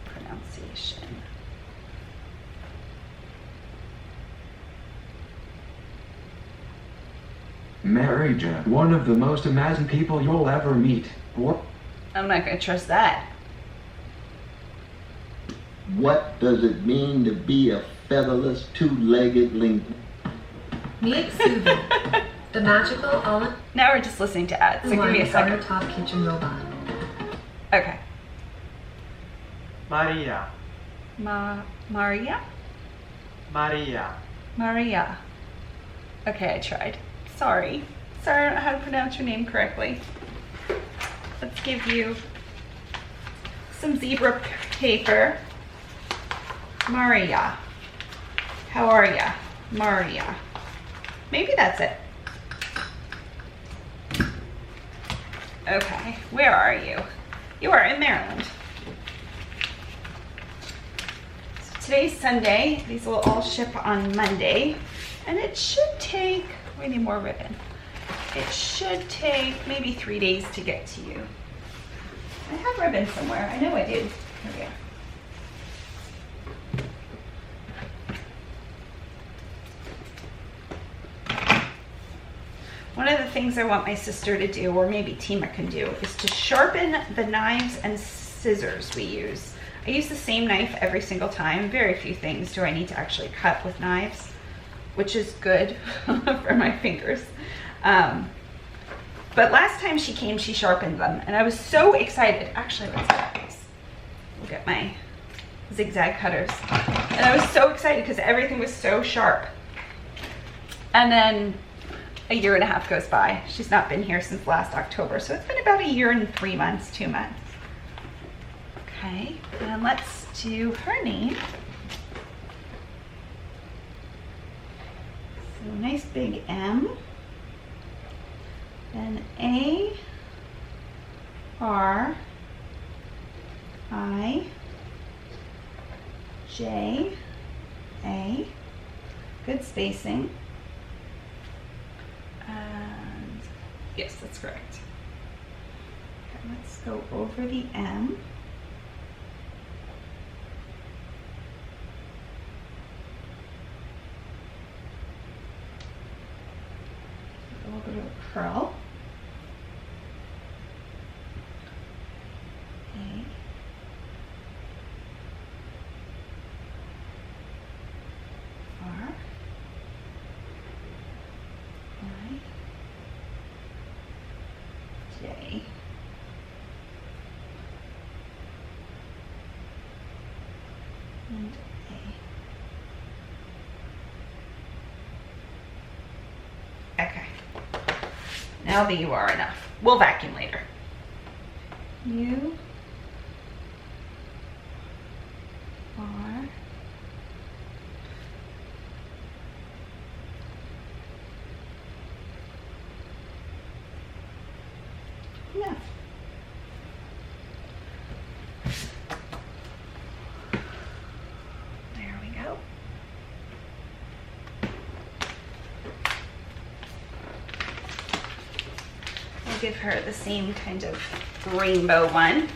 Pronunciation. Marija, one of the most amazing people you'll ever meet. What? I'm not going to trust that. What does it mean to be a featherless, two-legged linguist? Meet Susan, the magical all Now we're just listening to ads, so give me a second. top kitchen robot. Okay. Maria. Maria? Maria. Maria. Okay, I tried. Sorry. Sorry, I don't know how to pronounce your name correctly. Let's give you some zebra paper. Maria. How are ya? Maria. Maybe that's it. Okay, where are you? You are in Maryland. So today's Sunday. These will all ship on Monday. And it should take, we need more ribbon. It should take maybe 3 days to get to you. I have ribbon somewhere. I know I do. Here we go. One of the things I want my sister to do, or maybe Tima can do, is to sharpen the knives and scissors we use. I use the same knife every single time. Very few things do I need to actually cut with knives, which is good for my fingers. But last time she came, she sharpened them, and I was so excited. Actually, let's get these. We'll get my zigzag cutters. I And I was so excited because everything was so sharp. And then a year and a half goes by. She's not been here since last October. So it's been about a year and 3 months, 2 months. Okay, and let's do her name. So nice big M. Then A, R, I, J, A. Good spacing. And yes, that's correct. Okay, let's go over the M. A little bit of a curl. A. R. I. J. And A. Okay. Now the U are enough. We'll vacuum later. U. R. Enough. There we go. We'll give her the same kind of rainbow one.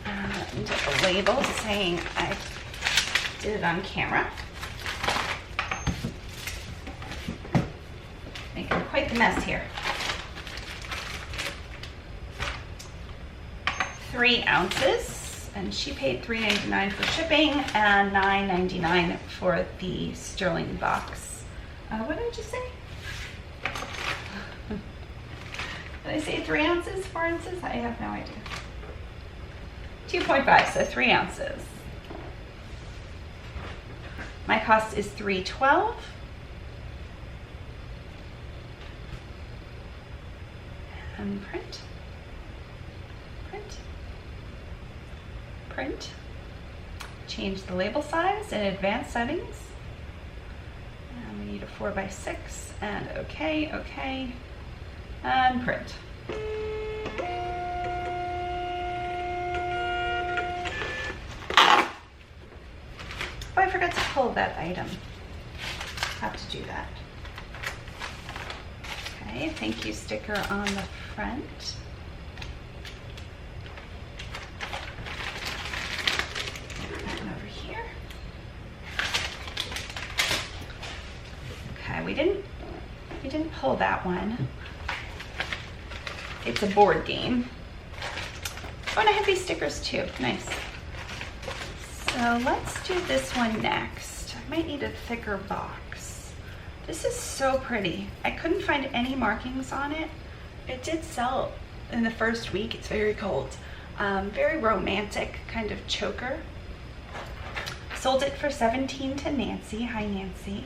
And a label saying I did it on camera. Making quite the mess here. 3 ounces, and she paid $3.99 for shipping and $9.99 for the sterling box. What did I just say? Did I say 3 ounces, 4 ounces? I have no idea. 2.5, so 3 ounces. My cost is $3.12. And print, print, print. Change the label size in advanced settings. And we need a 4x6 and okay, okay, and print. Oh, I forgot to pull that item. Have to do that. Okay, thank you sticker on the front. And over here. Okay, we didn't pull that one. It's a board game. Oh, and I have these stickers too. Nice. So let's do this one next. I might need a thicker box. This is so pretty. I couldn't find any markings on it. It did sell in the first week. It's very cold. Very romantic kind of choker. Sold it for $17 to Nancy. Hi, Nancy.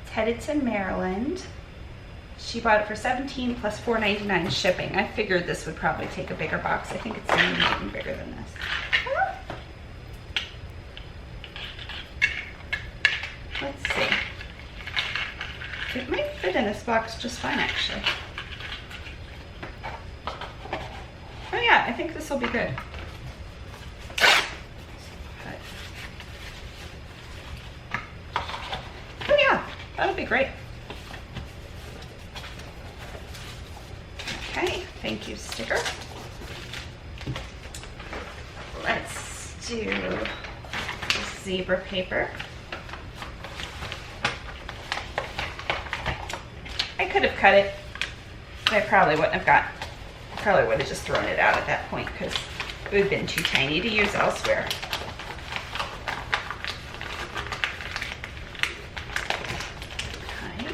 It's headed to Maryland. She bought it for $17 plus $4.99 shipping. I figured this would probably take a bigger box. I think it's even bigger than this. Let's see. It might fit in this box just fine, actually. Oh yeah, I think this will be good. Oh yeah, that'll be great. Okay, thank you, sticker. Let's do zebra paper. I could have cut it, but I probably wouldn't have got, I probably would have just thrown it out at that point because it would have been too tiny to use elsewhere. Okay.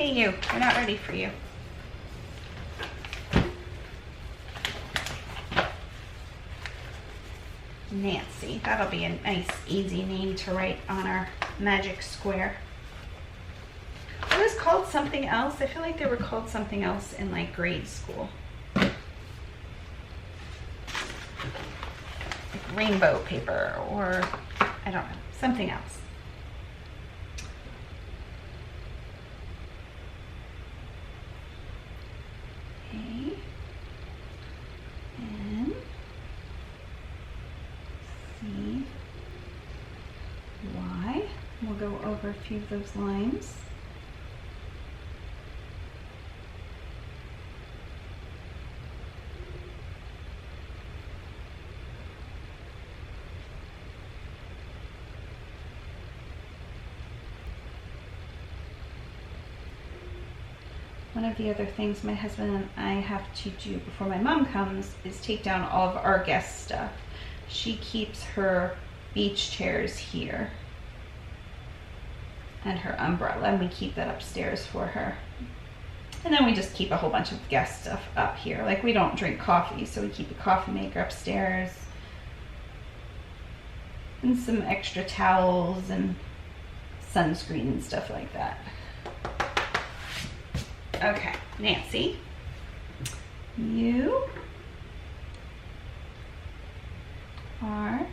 Hey you, we're not ready for you. Nancy, that'll be a nice easy name to write on our magic square. It was called something else. I feel like they were called something else in like grade school. Like rainbow paper or I don't know, something else. Okay. And C, Y. We'll go over a few of those lines. One of the other things my husband and I have to do before my mom comes is take down all of our guest stuff. She keeps her beach chairs here and her umbrella, and we keep that upstairs for her. And then we just keep a whole bunch of guest stuff up here. Like we don't drink coffee, so we keep a coffee maker upstairs and some extra towels and sunscreen and stuff like that. Okay, Nancy, you are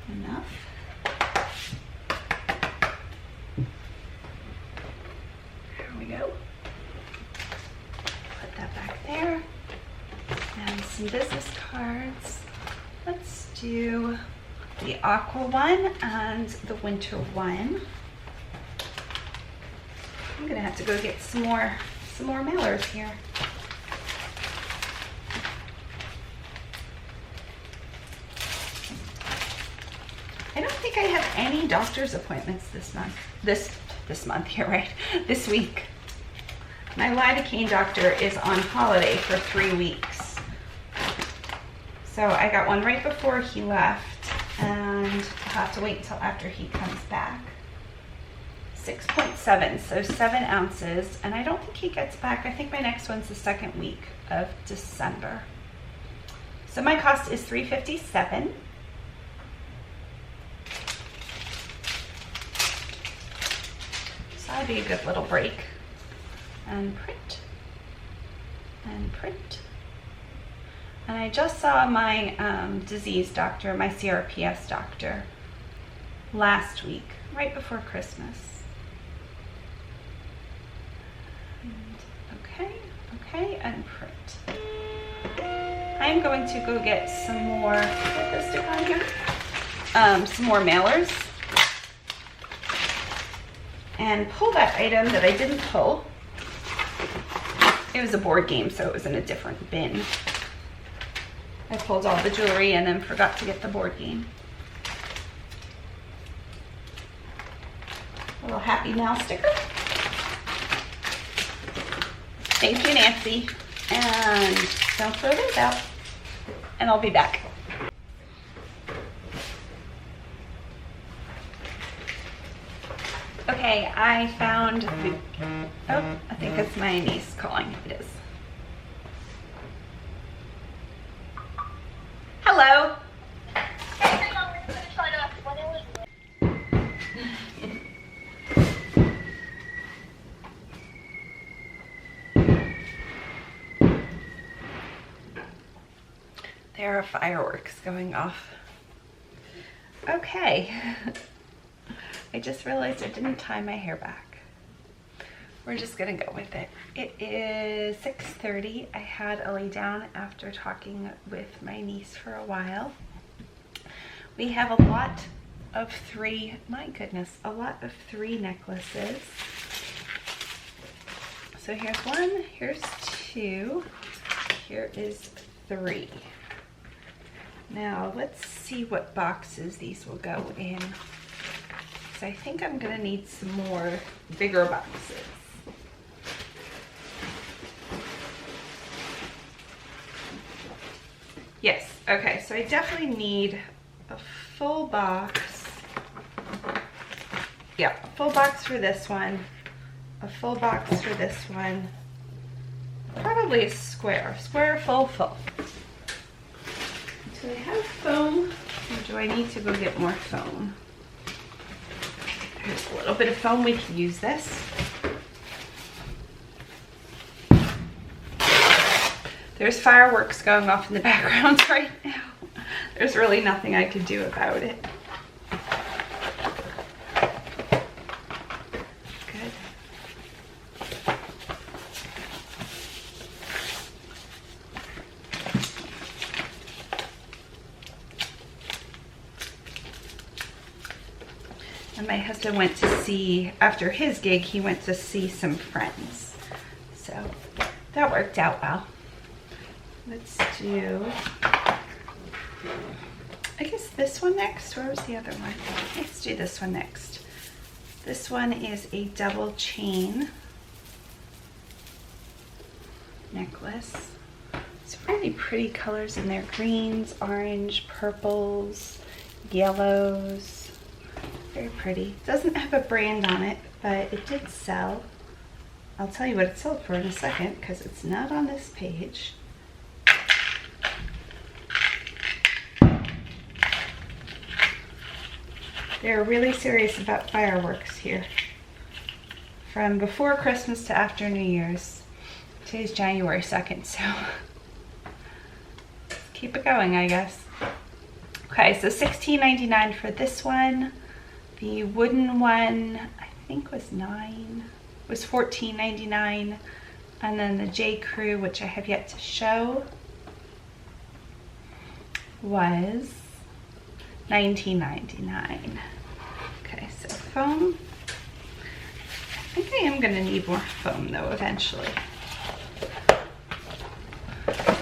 enough. There we go. Put that back there. And some business cards. Let's do the aqua one and the winter one. I'm gonna have to go get some more mailers here. I don't think I have any doctor's appointments this month. This month here, right? This week. My lidocaine doctor is on holiday for 3 weeks. So I got one right before he left. And I'll have to wait until after he comes back. 6.7, so 7 ounces. And I don't think he gets back. I think my next one's the second week of December. So my cost is $357. So that'd be a good little break. And print. And print. And I just saw my disease doctor, my CRPS doctor, last week, right before Christmas. And okay, and print. I'm going to go get some more, put this stick on here, some more mailers, and pull that item that I didn't pull. It was a board game, so it was in a different bin. I pulled all the jewelry and then forgot to get the board game. A little happy now sticker. Thank you, Nancy. And don't throw those out. And I'll be back. Okay, I found, oh, I think it's my niece calling. It is. Hello. There are fireworks going off. Okay. I just realized I didn't tie my hair back. We're just gonna go with it. It is 6:30. I had a lay down after talking with my niece for a while. We have a lot of three, my goodness, a lot of 3 necklaces. So here's 1, here's 2, here is 3. Now let's see what boxes these will go in. So I think I'm gonna need some more bigger boxes. Yes, okay, so I definitely need a full box. Yeah, full box for this one. A full box for this one. Probably a square. Square, full, full. Do I have foam? Or do I need to go get more foam? There's a little bit of foam. We can use this. There's fireworks going off in the background right now. There's really nothing I could do about it. Good. And my husband went to see, after his gig, he went to see some friends. So that worked out well. Let's do, I guess this one next. Where was the other one? Let's do this one next. This one is a double chain necklace. It's really pretty colors in there. Greens, orange, purples, yellows. Very pretty. Doesn't have a brand on it, but it did sell. I'll tell you what it sold for in a second because it's not on this page. They're really serious about fireworks here. From before Christmas to after New Year's. Today's January 2nd, so keep it going, I guess. Okay, so $16.99 for this one. The wooden one, I think was was $14.99. And then the J. Crew, which I have yet to show, was $19.99. Okay, so foam. I think I am going to need more foam though eventually.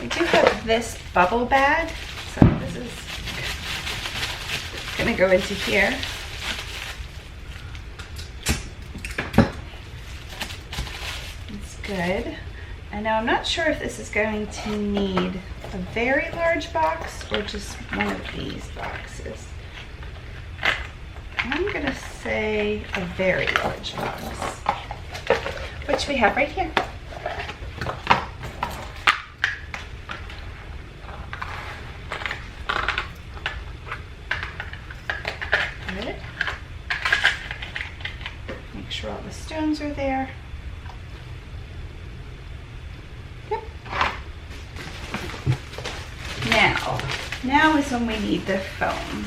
We do have this bubble bag, so this is going to go into here. It's good. And now I'm not sure if this is going to need a very large box or just one of these boxes. I'm gonna say a very large box, which we have right here. Good. Make sure all the stones are there. Now is when we need the foam.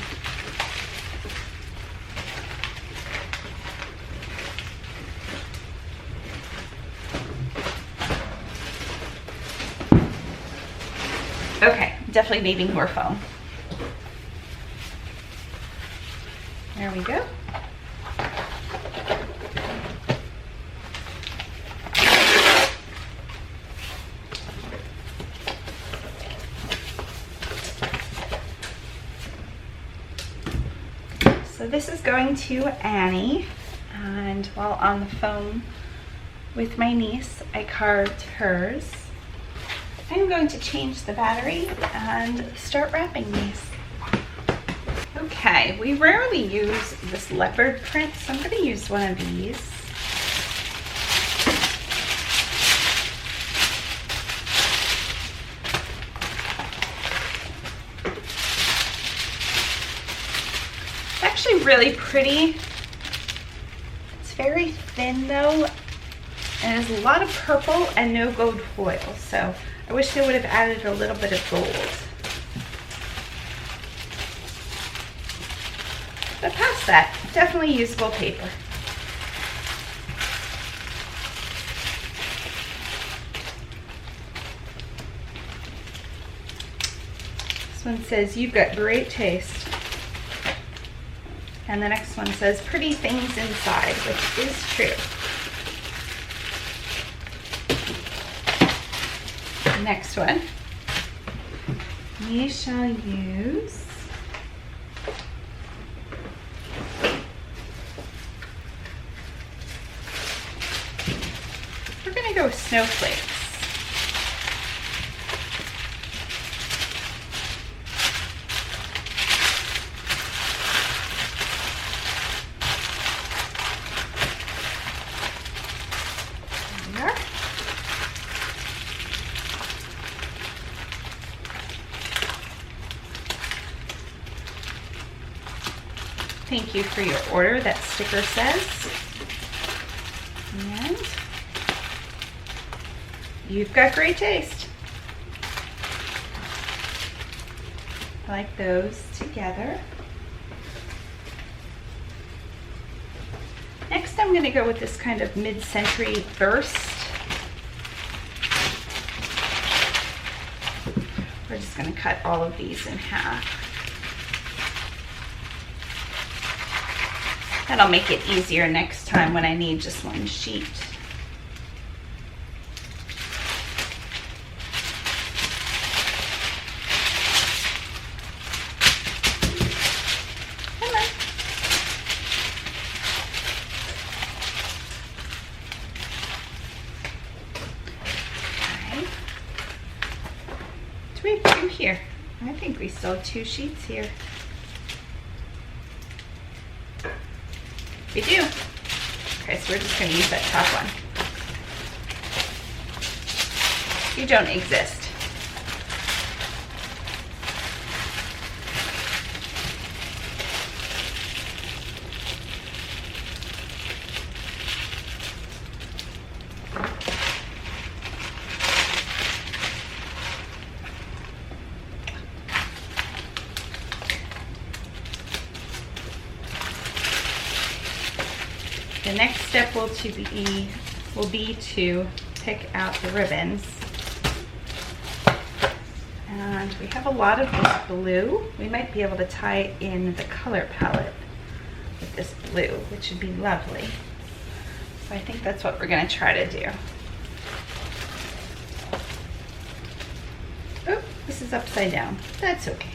Okay, definitely needing more foam. There we go. So this is going to Annie, and while on the phone with my niece, I carved hers. I'm going to change the battery and start wrapping these. Okay, we rarely use this leopard print, so I'm going to use one of these. Really pretty. It's very thin though, and there's a lot of purple and no gold foil, so I wish they would have added a little bit of gold. But past that, definitely usable paper. This one says, "You've got great taste." And the next one says, "Pretty things inside," which is true. The next one, we shall use we're going to go with snowflakes. thank you for your order, that sticker says. And you've got great taste. I like those together. Next, I'm going to go with this kind of mid-century burst. We're just going to cut all of these in half. That'll make it easier next time when I need just one sheet. Come on. Okay. Do we have two here? I think we still have two sheets here. We do. Okay, so we're just going to use that top one. You don't exist. The next step will be to pick out the ribbons. And we have a lot of this blue. We might be able to tie in the color palette with this blue, which would be lovely. So I think that's what we're going to try to do. Oh, this is upside down. That's okay.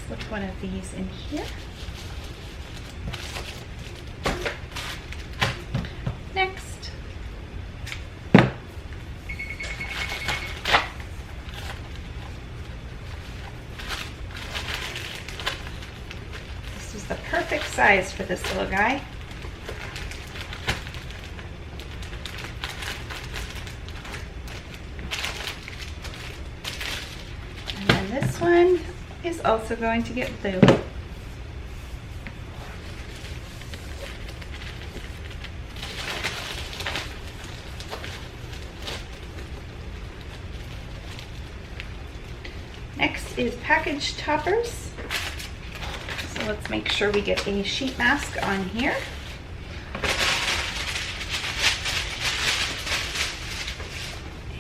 Slip one of these in here. Next, this is the perfect size for this little guy. And then this one is also going to get blue. Next is package toppers. So let's make sure we get a sheet mask on here.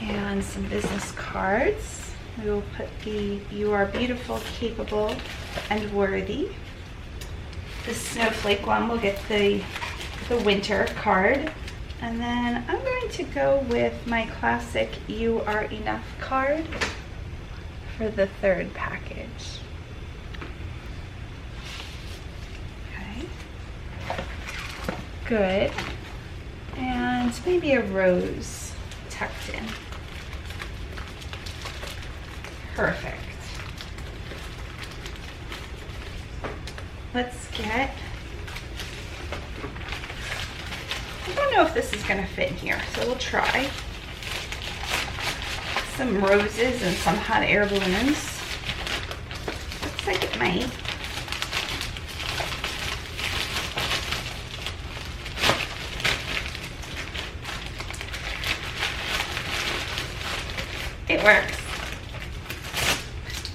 And some business cards. We will put the "You are beautiful, capable, and worthy." The snowflake one will get the winter card. And then I'm going to go with my classic "You are enough" card for the third package. Okay. Good. And maybe a rose tucked in. Perfect. Let's get, I don't know if this is going to fit in here, so we'll try. Some roses and some hot air balloons. Looks like it might. It works.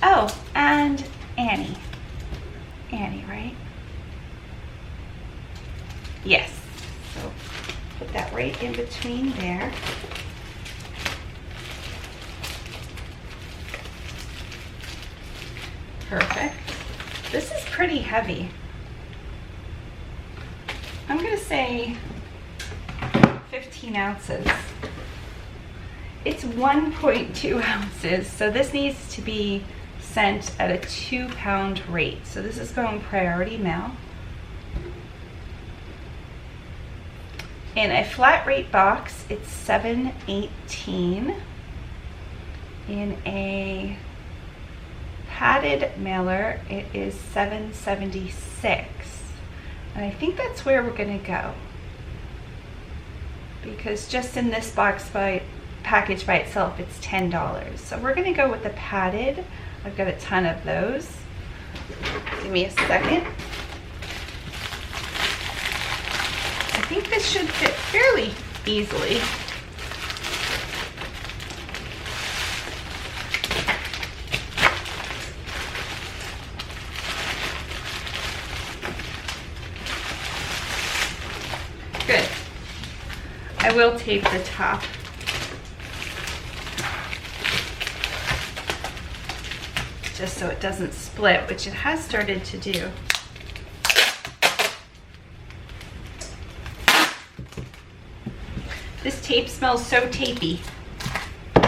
Oh, and Annie. Annie, right? Yes. So put that right in between there. Perfect. This is pretty heavy. I'm going to say 15 ounces. It's 1.2 ounces, so this needs to be sent at a 2-pound rate. So this is going priority mail. In a flat rate box, it's $7.18. In a padded mailer, it is $7.76. And I think that's where we're gonna go. Because just in this box by package by itself, it's $10. So we're gonna go with the padded. I've got a ton of those. Give me a second. I think this should fit fairly easily. Good. I will tape the top. Just so it doesn't split, which it has started to do. This tape smells so tapey. I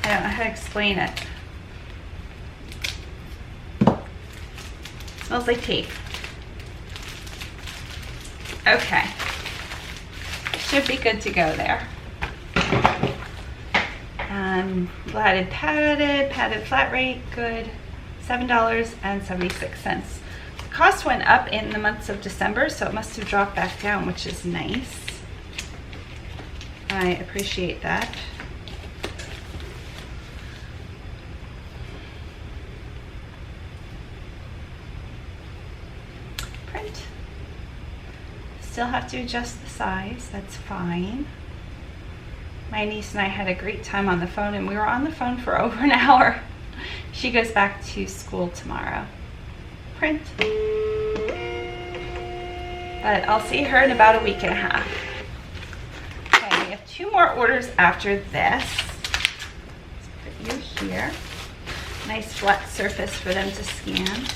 don't know how to explain it. It smells like tape. Okay. Should be good to go there. Padded flat rate, good. $7.76. The cost went up in the months of December, so it must have dropped back down, which is nice. I appreciate that. Print. Still have to adjust the size, that's fine. My niece and I had a great time on the phone, and we were on the phone for over an hour. She goes back to school tomorrow. Print. But I'll see her in about a week and a half. Okay, we have 2 more orders after this. Let's put you here. Nice flat surface for them to scan.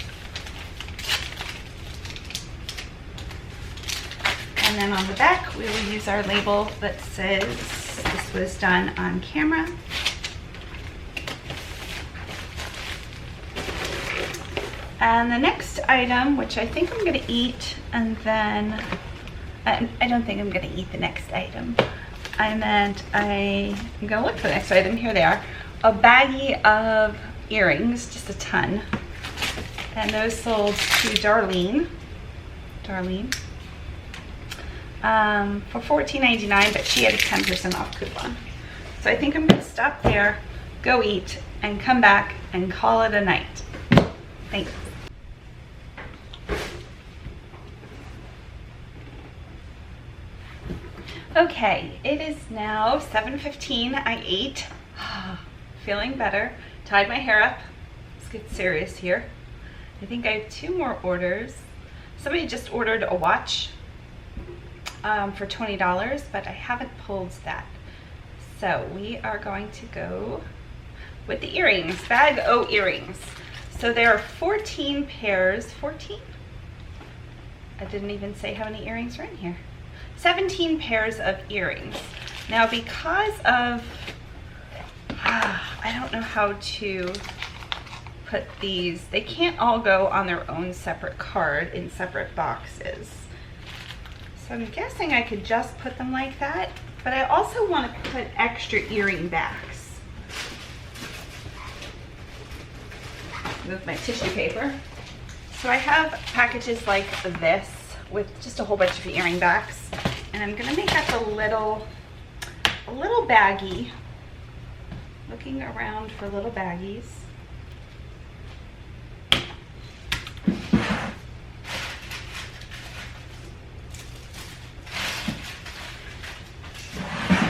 And then on the back, we will use our label that says this was done on camera. And the next item, which I think I'm gonna eat, and then, I don't think I'm gonna eat the next item. I'm gonna look for the next item. Here they are. A baggie of earrings, just a ton. And those sold to Darlene. For $14.99, but she had a 10% off coupon. So I think I'm gonna stop there, go eat, and come back and call it a night. Thanks. Okay, it is now 7:15. I ate, feeling better, tied my hair up. Let's get serious here. I think I have 2 more orders. Somebody just ordered a watch for $20, but I haven't pulled that. So we are going to go with the earrings, Bag O earrings. So there are 14 pairs, 14? I didn't even say how many earrings are in here. 17 pairs of earrings. Now because of, I don't know how to put these, they can't all go on their own separate card in separate boxes. So I'm guessing I could just put them like that, but I also want to put extra earring backs. Move my tissue paper. So I have packages like this with just a whole bunch of earring backs, and I'm gonna make up a little baggie. Looking around for little baggies.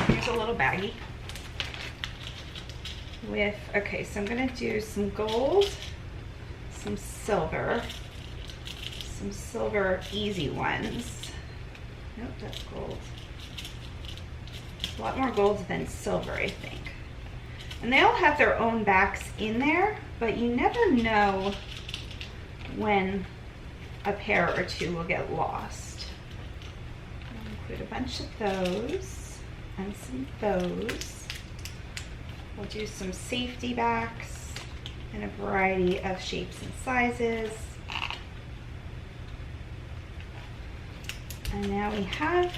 Here's a little baggie with, okay, so I'm gonna do some gold, some silver easy ones. Nope, that's gold. A lot more gold than silver, I think. And they all have their own backs in there, but you never know when a pair or two will get lost. I'll include a bunch of those and some of those. We'll do some safety backs in a variety of shapes and sizes. And now we have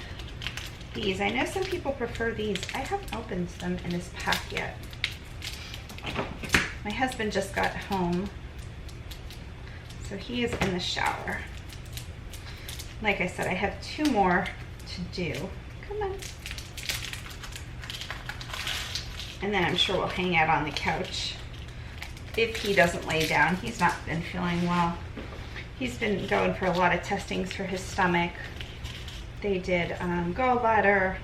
these. I know some people prefer these. I haven't opened them in this pack yet. My husband just got home, so he is in the shower. Like I said, I have 2 more to do. Come on. And then I'm sure we'll hang out on the couch if he doesn't lay down. He's not been feeling well. He's been going for a lot of testings for his stomach. They did gallbladder,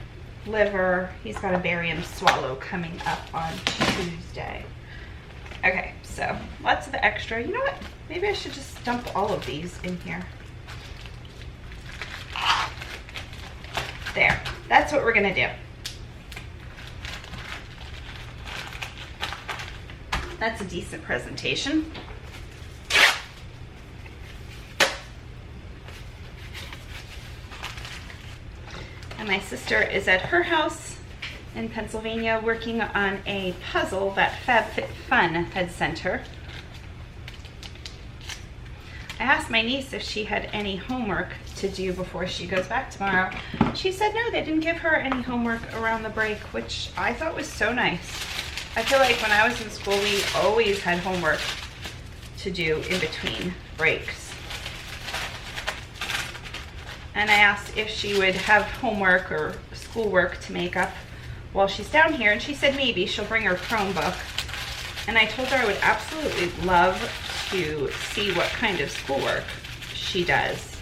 liver. He's got a barium swallow coming up on Tuesday. Okay, so lots of extra. You know what? Maybe I should just dump all of these in here. There. That's what we're gonna do. That's a decent presentation. And my sister is at her house in Pennsylvania working on a puzzle that FabFitFun had sent her. I asked my niece if she had any homework to do before she goes back tomorrow. She said no, they didn't give her any homework around the break, which I thought was so nice. I feel like when I was in school, we always had homework to do in between breaks. And I asked if she would have homework or schoolwork to make up while she's down here, and she said maybe she'll bring her Chromebook. And I told her I would absolutely love to see what kind of schoolwork she does.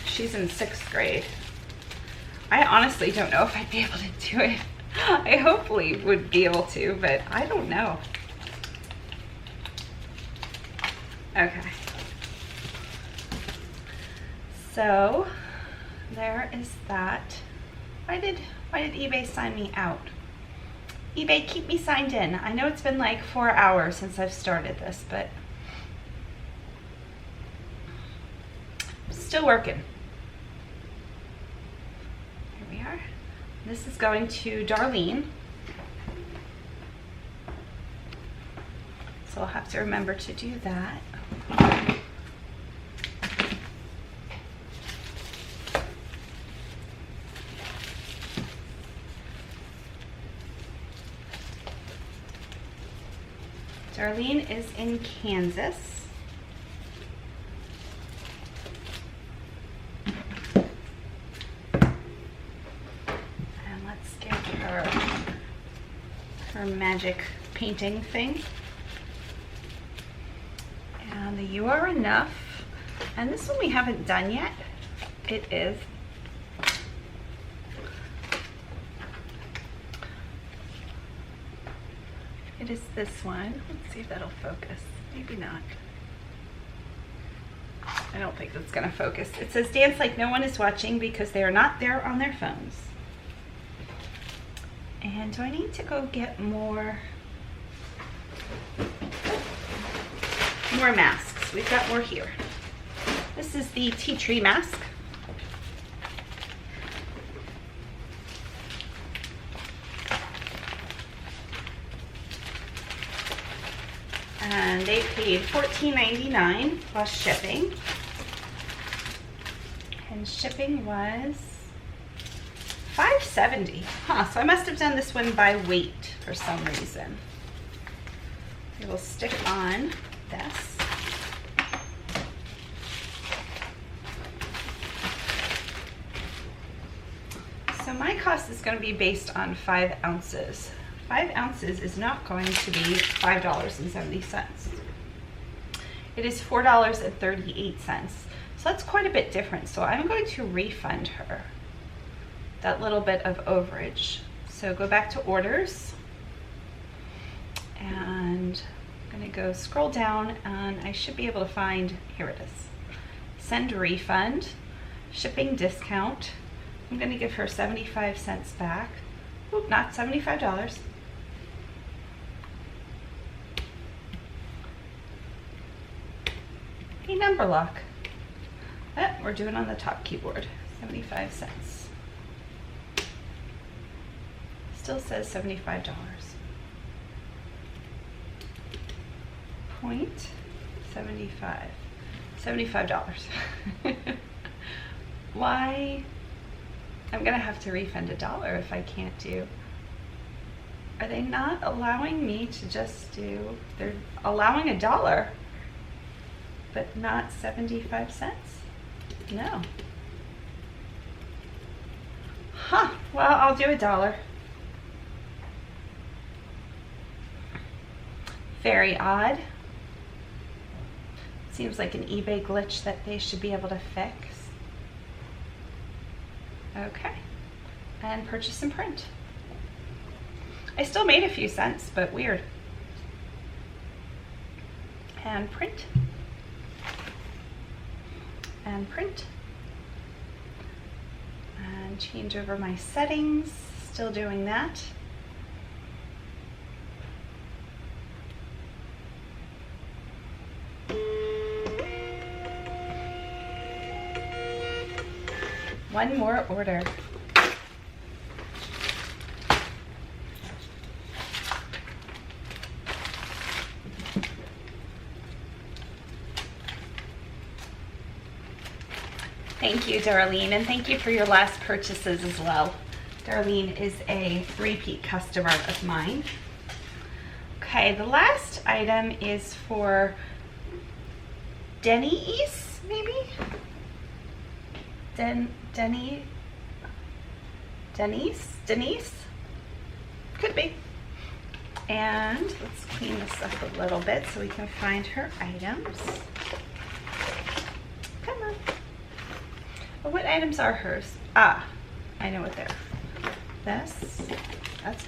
She's in 6th grade. I honestly don't know if I'd be able to do it. I hopefully would be able to, but I don't know. Okay. So there is that. Why did eBay sign me out? eBay, keep me signed in. I know it's been like 4 hours since I've started this, but I'm still working. Here we are. This is going to Darlene. So I'll have to remember to do that. Darlene is in Kansas. And let's get her magic painting thing. And the You Are Enough. And this one we haven't done yet. It is this one. Let's see if that'll focus. Maybe not. I don't think that's gonna focus. It says dance like no one is watching because they are not there on their phones. And do I need to go get more masks? We've got more here. This is the tea tree mask. And they paid $14.99 plus shipping. And shipping was $5.70. Huh, so I must have done this one by weight for some reason. We will stick on this. So my cost is going to be based on 5 ounces. 5 ounces is not going to be $5.70. It is $4.38. So that's quite a bit different. So I'm going to refund her that little bit of overage. So go back to orders. And I'm going to go scroll down and I should be able to find, here it is. Send refund, shipping discount. I'm going to give her 75 cents back. Oop, not $75. A number lock. We're doing on the top keyboard. 75 cents. Still says $75. $0.75. $75. Why? I'm gonna have to refund $1 if I can't do. Are they not allowing me to just do? They're allowing $1, but not 75 cents? No. Huh, well, I'll do $1. Very odd. Seems like an eBay glitch that they should be able to fix. Okay, and purchase and print. I still made a few cents, but weird. And print. And print. And change over my settings. Still doing that. One more order. Thank you, Darlene, and thank you for your last purchases as well. Darlene is a repeat customer of mine. Okay, the last item is for Denise, maybe? Denise? Could be. And let's clean this up a little bit so we can find her items. Come on. Well, what items are hers? Ah, I know what they're. That's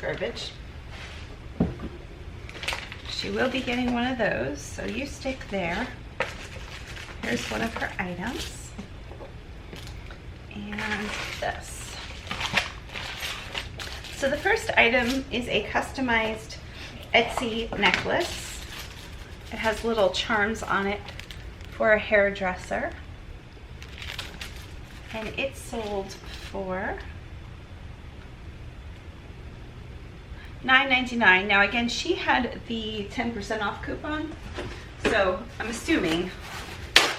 garbage. She will be getting one of those, so you stick there. Here's one of her items. And this. So the first item is a customized Etsy necklace. It has little charms on it for a hairdresser. And it sold for $9.99. Now again, she had the 10% off coupon, so I'm assuming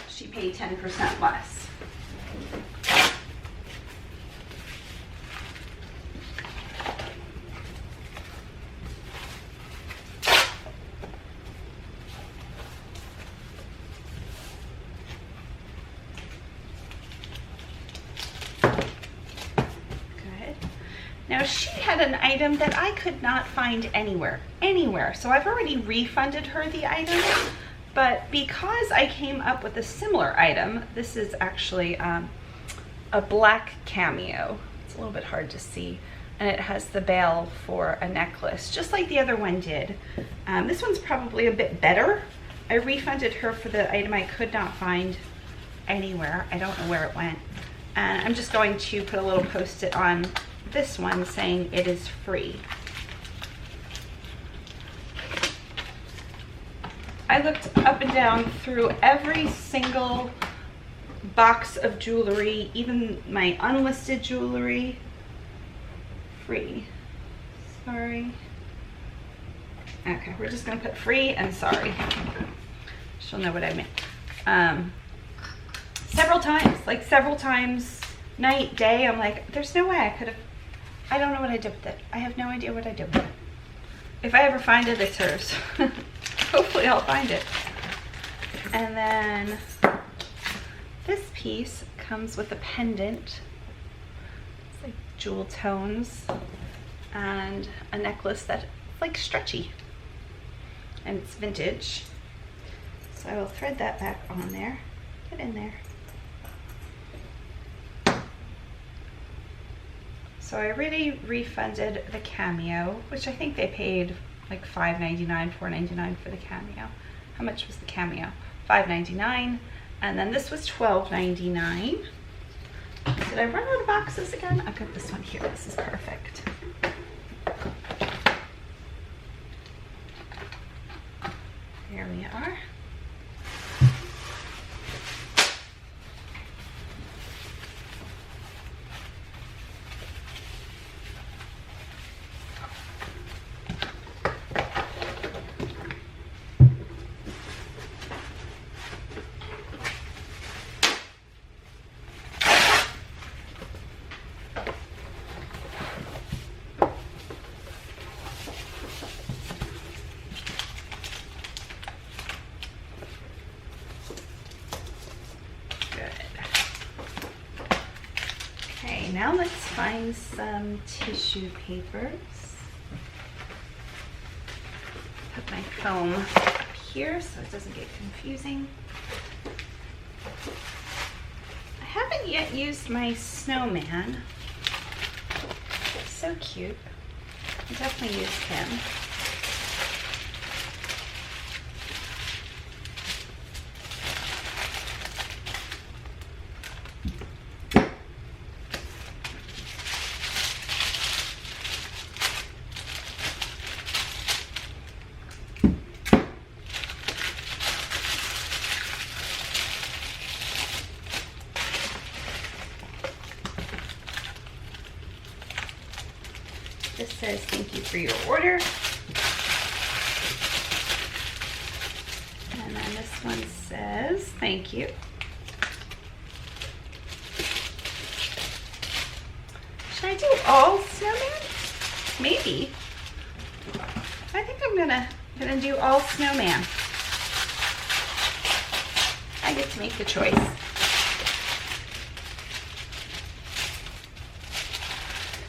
she paid 10% less. Now she had an item that I could not find anywhere. So I've already refunded her the item, but because I came up with a similar item, this is actually a black cameo. It's a little bit hard to see, and it has the bail for a necklace, just like the other one did. This one's probably a bit better. I refunded her for the item I could not find anywhere. I don't know where it went. And I'm just going to put a little post-it on this one saying it is free. I looked up and down through every single box of jewelry, even my unlisted jewelry. Free. Sorry. Okay, we're just gonna put free and sorry. She'll know what I meant. Several times, night, day, I'm like, there's no way I could have. I don't know what I did with it. I have no idea what I did with it. If I ever find it, it's hers. Hopefully I'll find it. And then this piece comes with a pendant. It's like jewel tones and a necklace that's like stretchy. And it's vintage. So I will thread that back on there. Get in there. So I already refunded the cameo, which I think they paid like $5.99, $4.99 for the cameo. How much was the cameo? $5.99, and then this was $12.99. Did I run out of boxes again? I've got this one here. This is perfect. There we are. Now let's find some tissue papers. Put my foam up here so it doesn't get confusing. I haven't yet used my snowman. So cute. I'll definitely use him. This says thank you for your order. And then this one says thank you. Should I do all snowman? Maybe. I think I'm gonna do all snowman. I get to make the choice.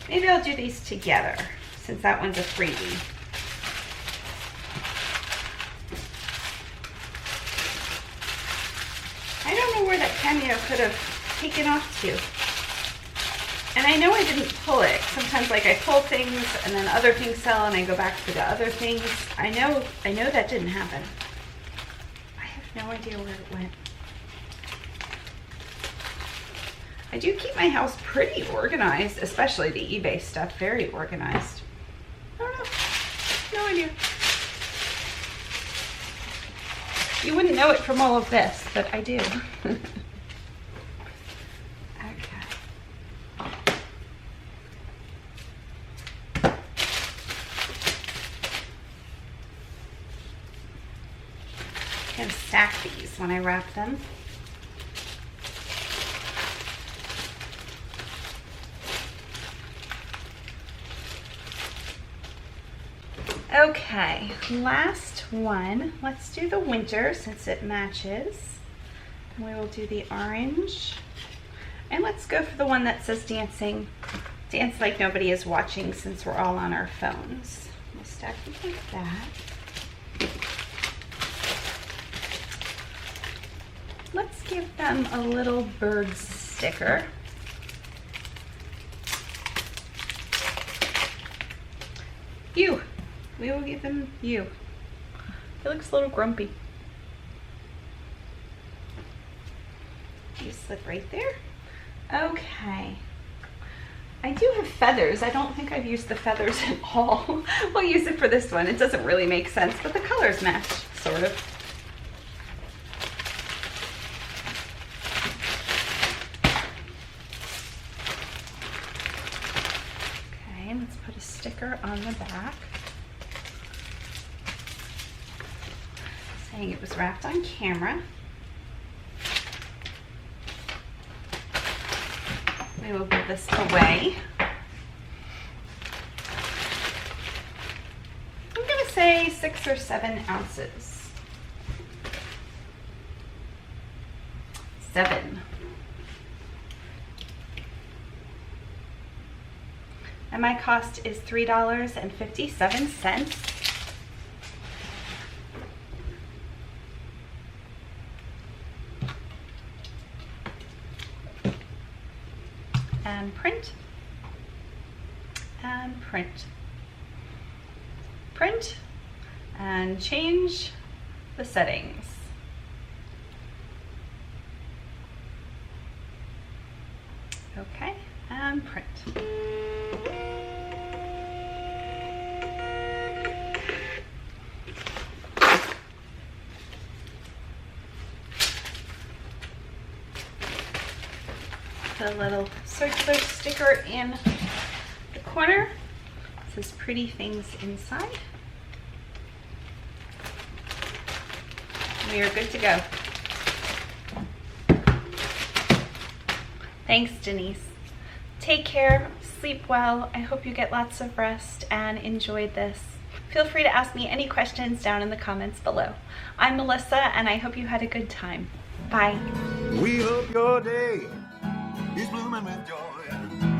Maybe I'll do these together, since that one's a freebie. I don't know where that cameo could have taken off to. And I know I didn't pull it. Sometimes like I pull things and then other things sell and I go back for the other things. I know that didn't happen. I have no idea where it went. I do keep my house pretty organized, especially the eBay stuff, very organized. I don't know, no idea. You wouldn't know it from all of this, but I do. Okay. I'm gonna stack these when I wrap them. Okay, last one. Let's do the winter since it matches. We will do the orange. And let's go for the one that says dancing. Dance like nobody is watching since we're all on our phones. We'll stack them like that. Let's give them a little bird sticker. You. We will give him you. He looks a little grumpy. You slip right there. Okay. I do have feathers. I don't think I've used the feathers at all. We'll use it for this one. It doesn't really make sense, but the colors match, sort of. Okay, let's put a sticker on the back. Saying it was wrapped on camera. We will give this away. I'm gonna say 6 or 7 ounces. 7. And my cost is $3.57. And print, and print, print, and change the settings. Okay, and print. Put a little circular sticker in the corner. It says pretty things inside. We are good to go. Thanks, Denise. Take care, sleep well. I hope you get lots of rest and enjoyed this. Feel free to ask me any questions down in the comments below. I'm Mellissa, and I hope you had a good time. Bye. We hope your day is blooming with joy.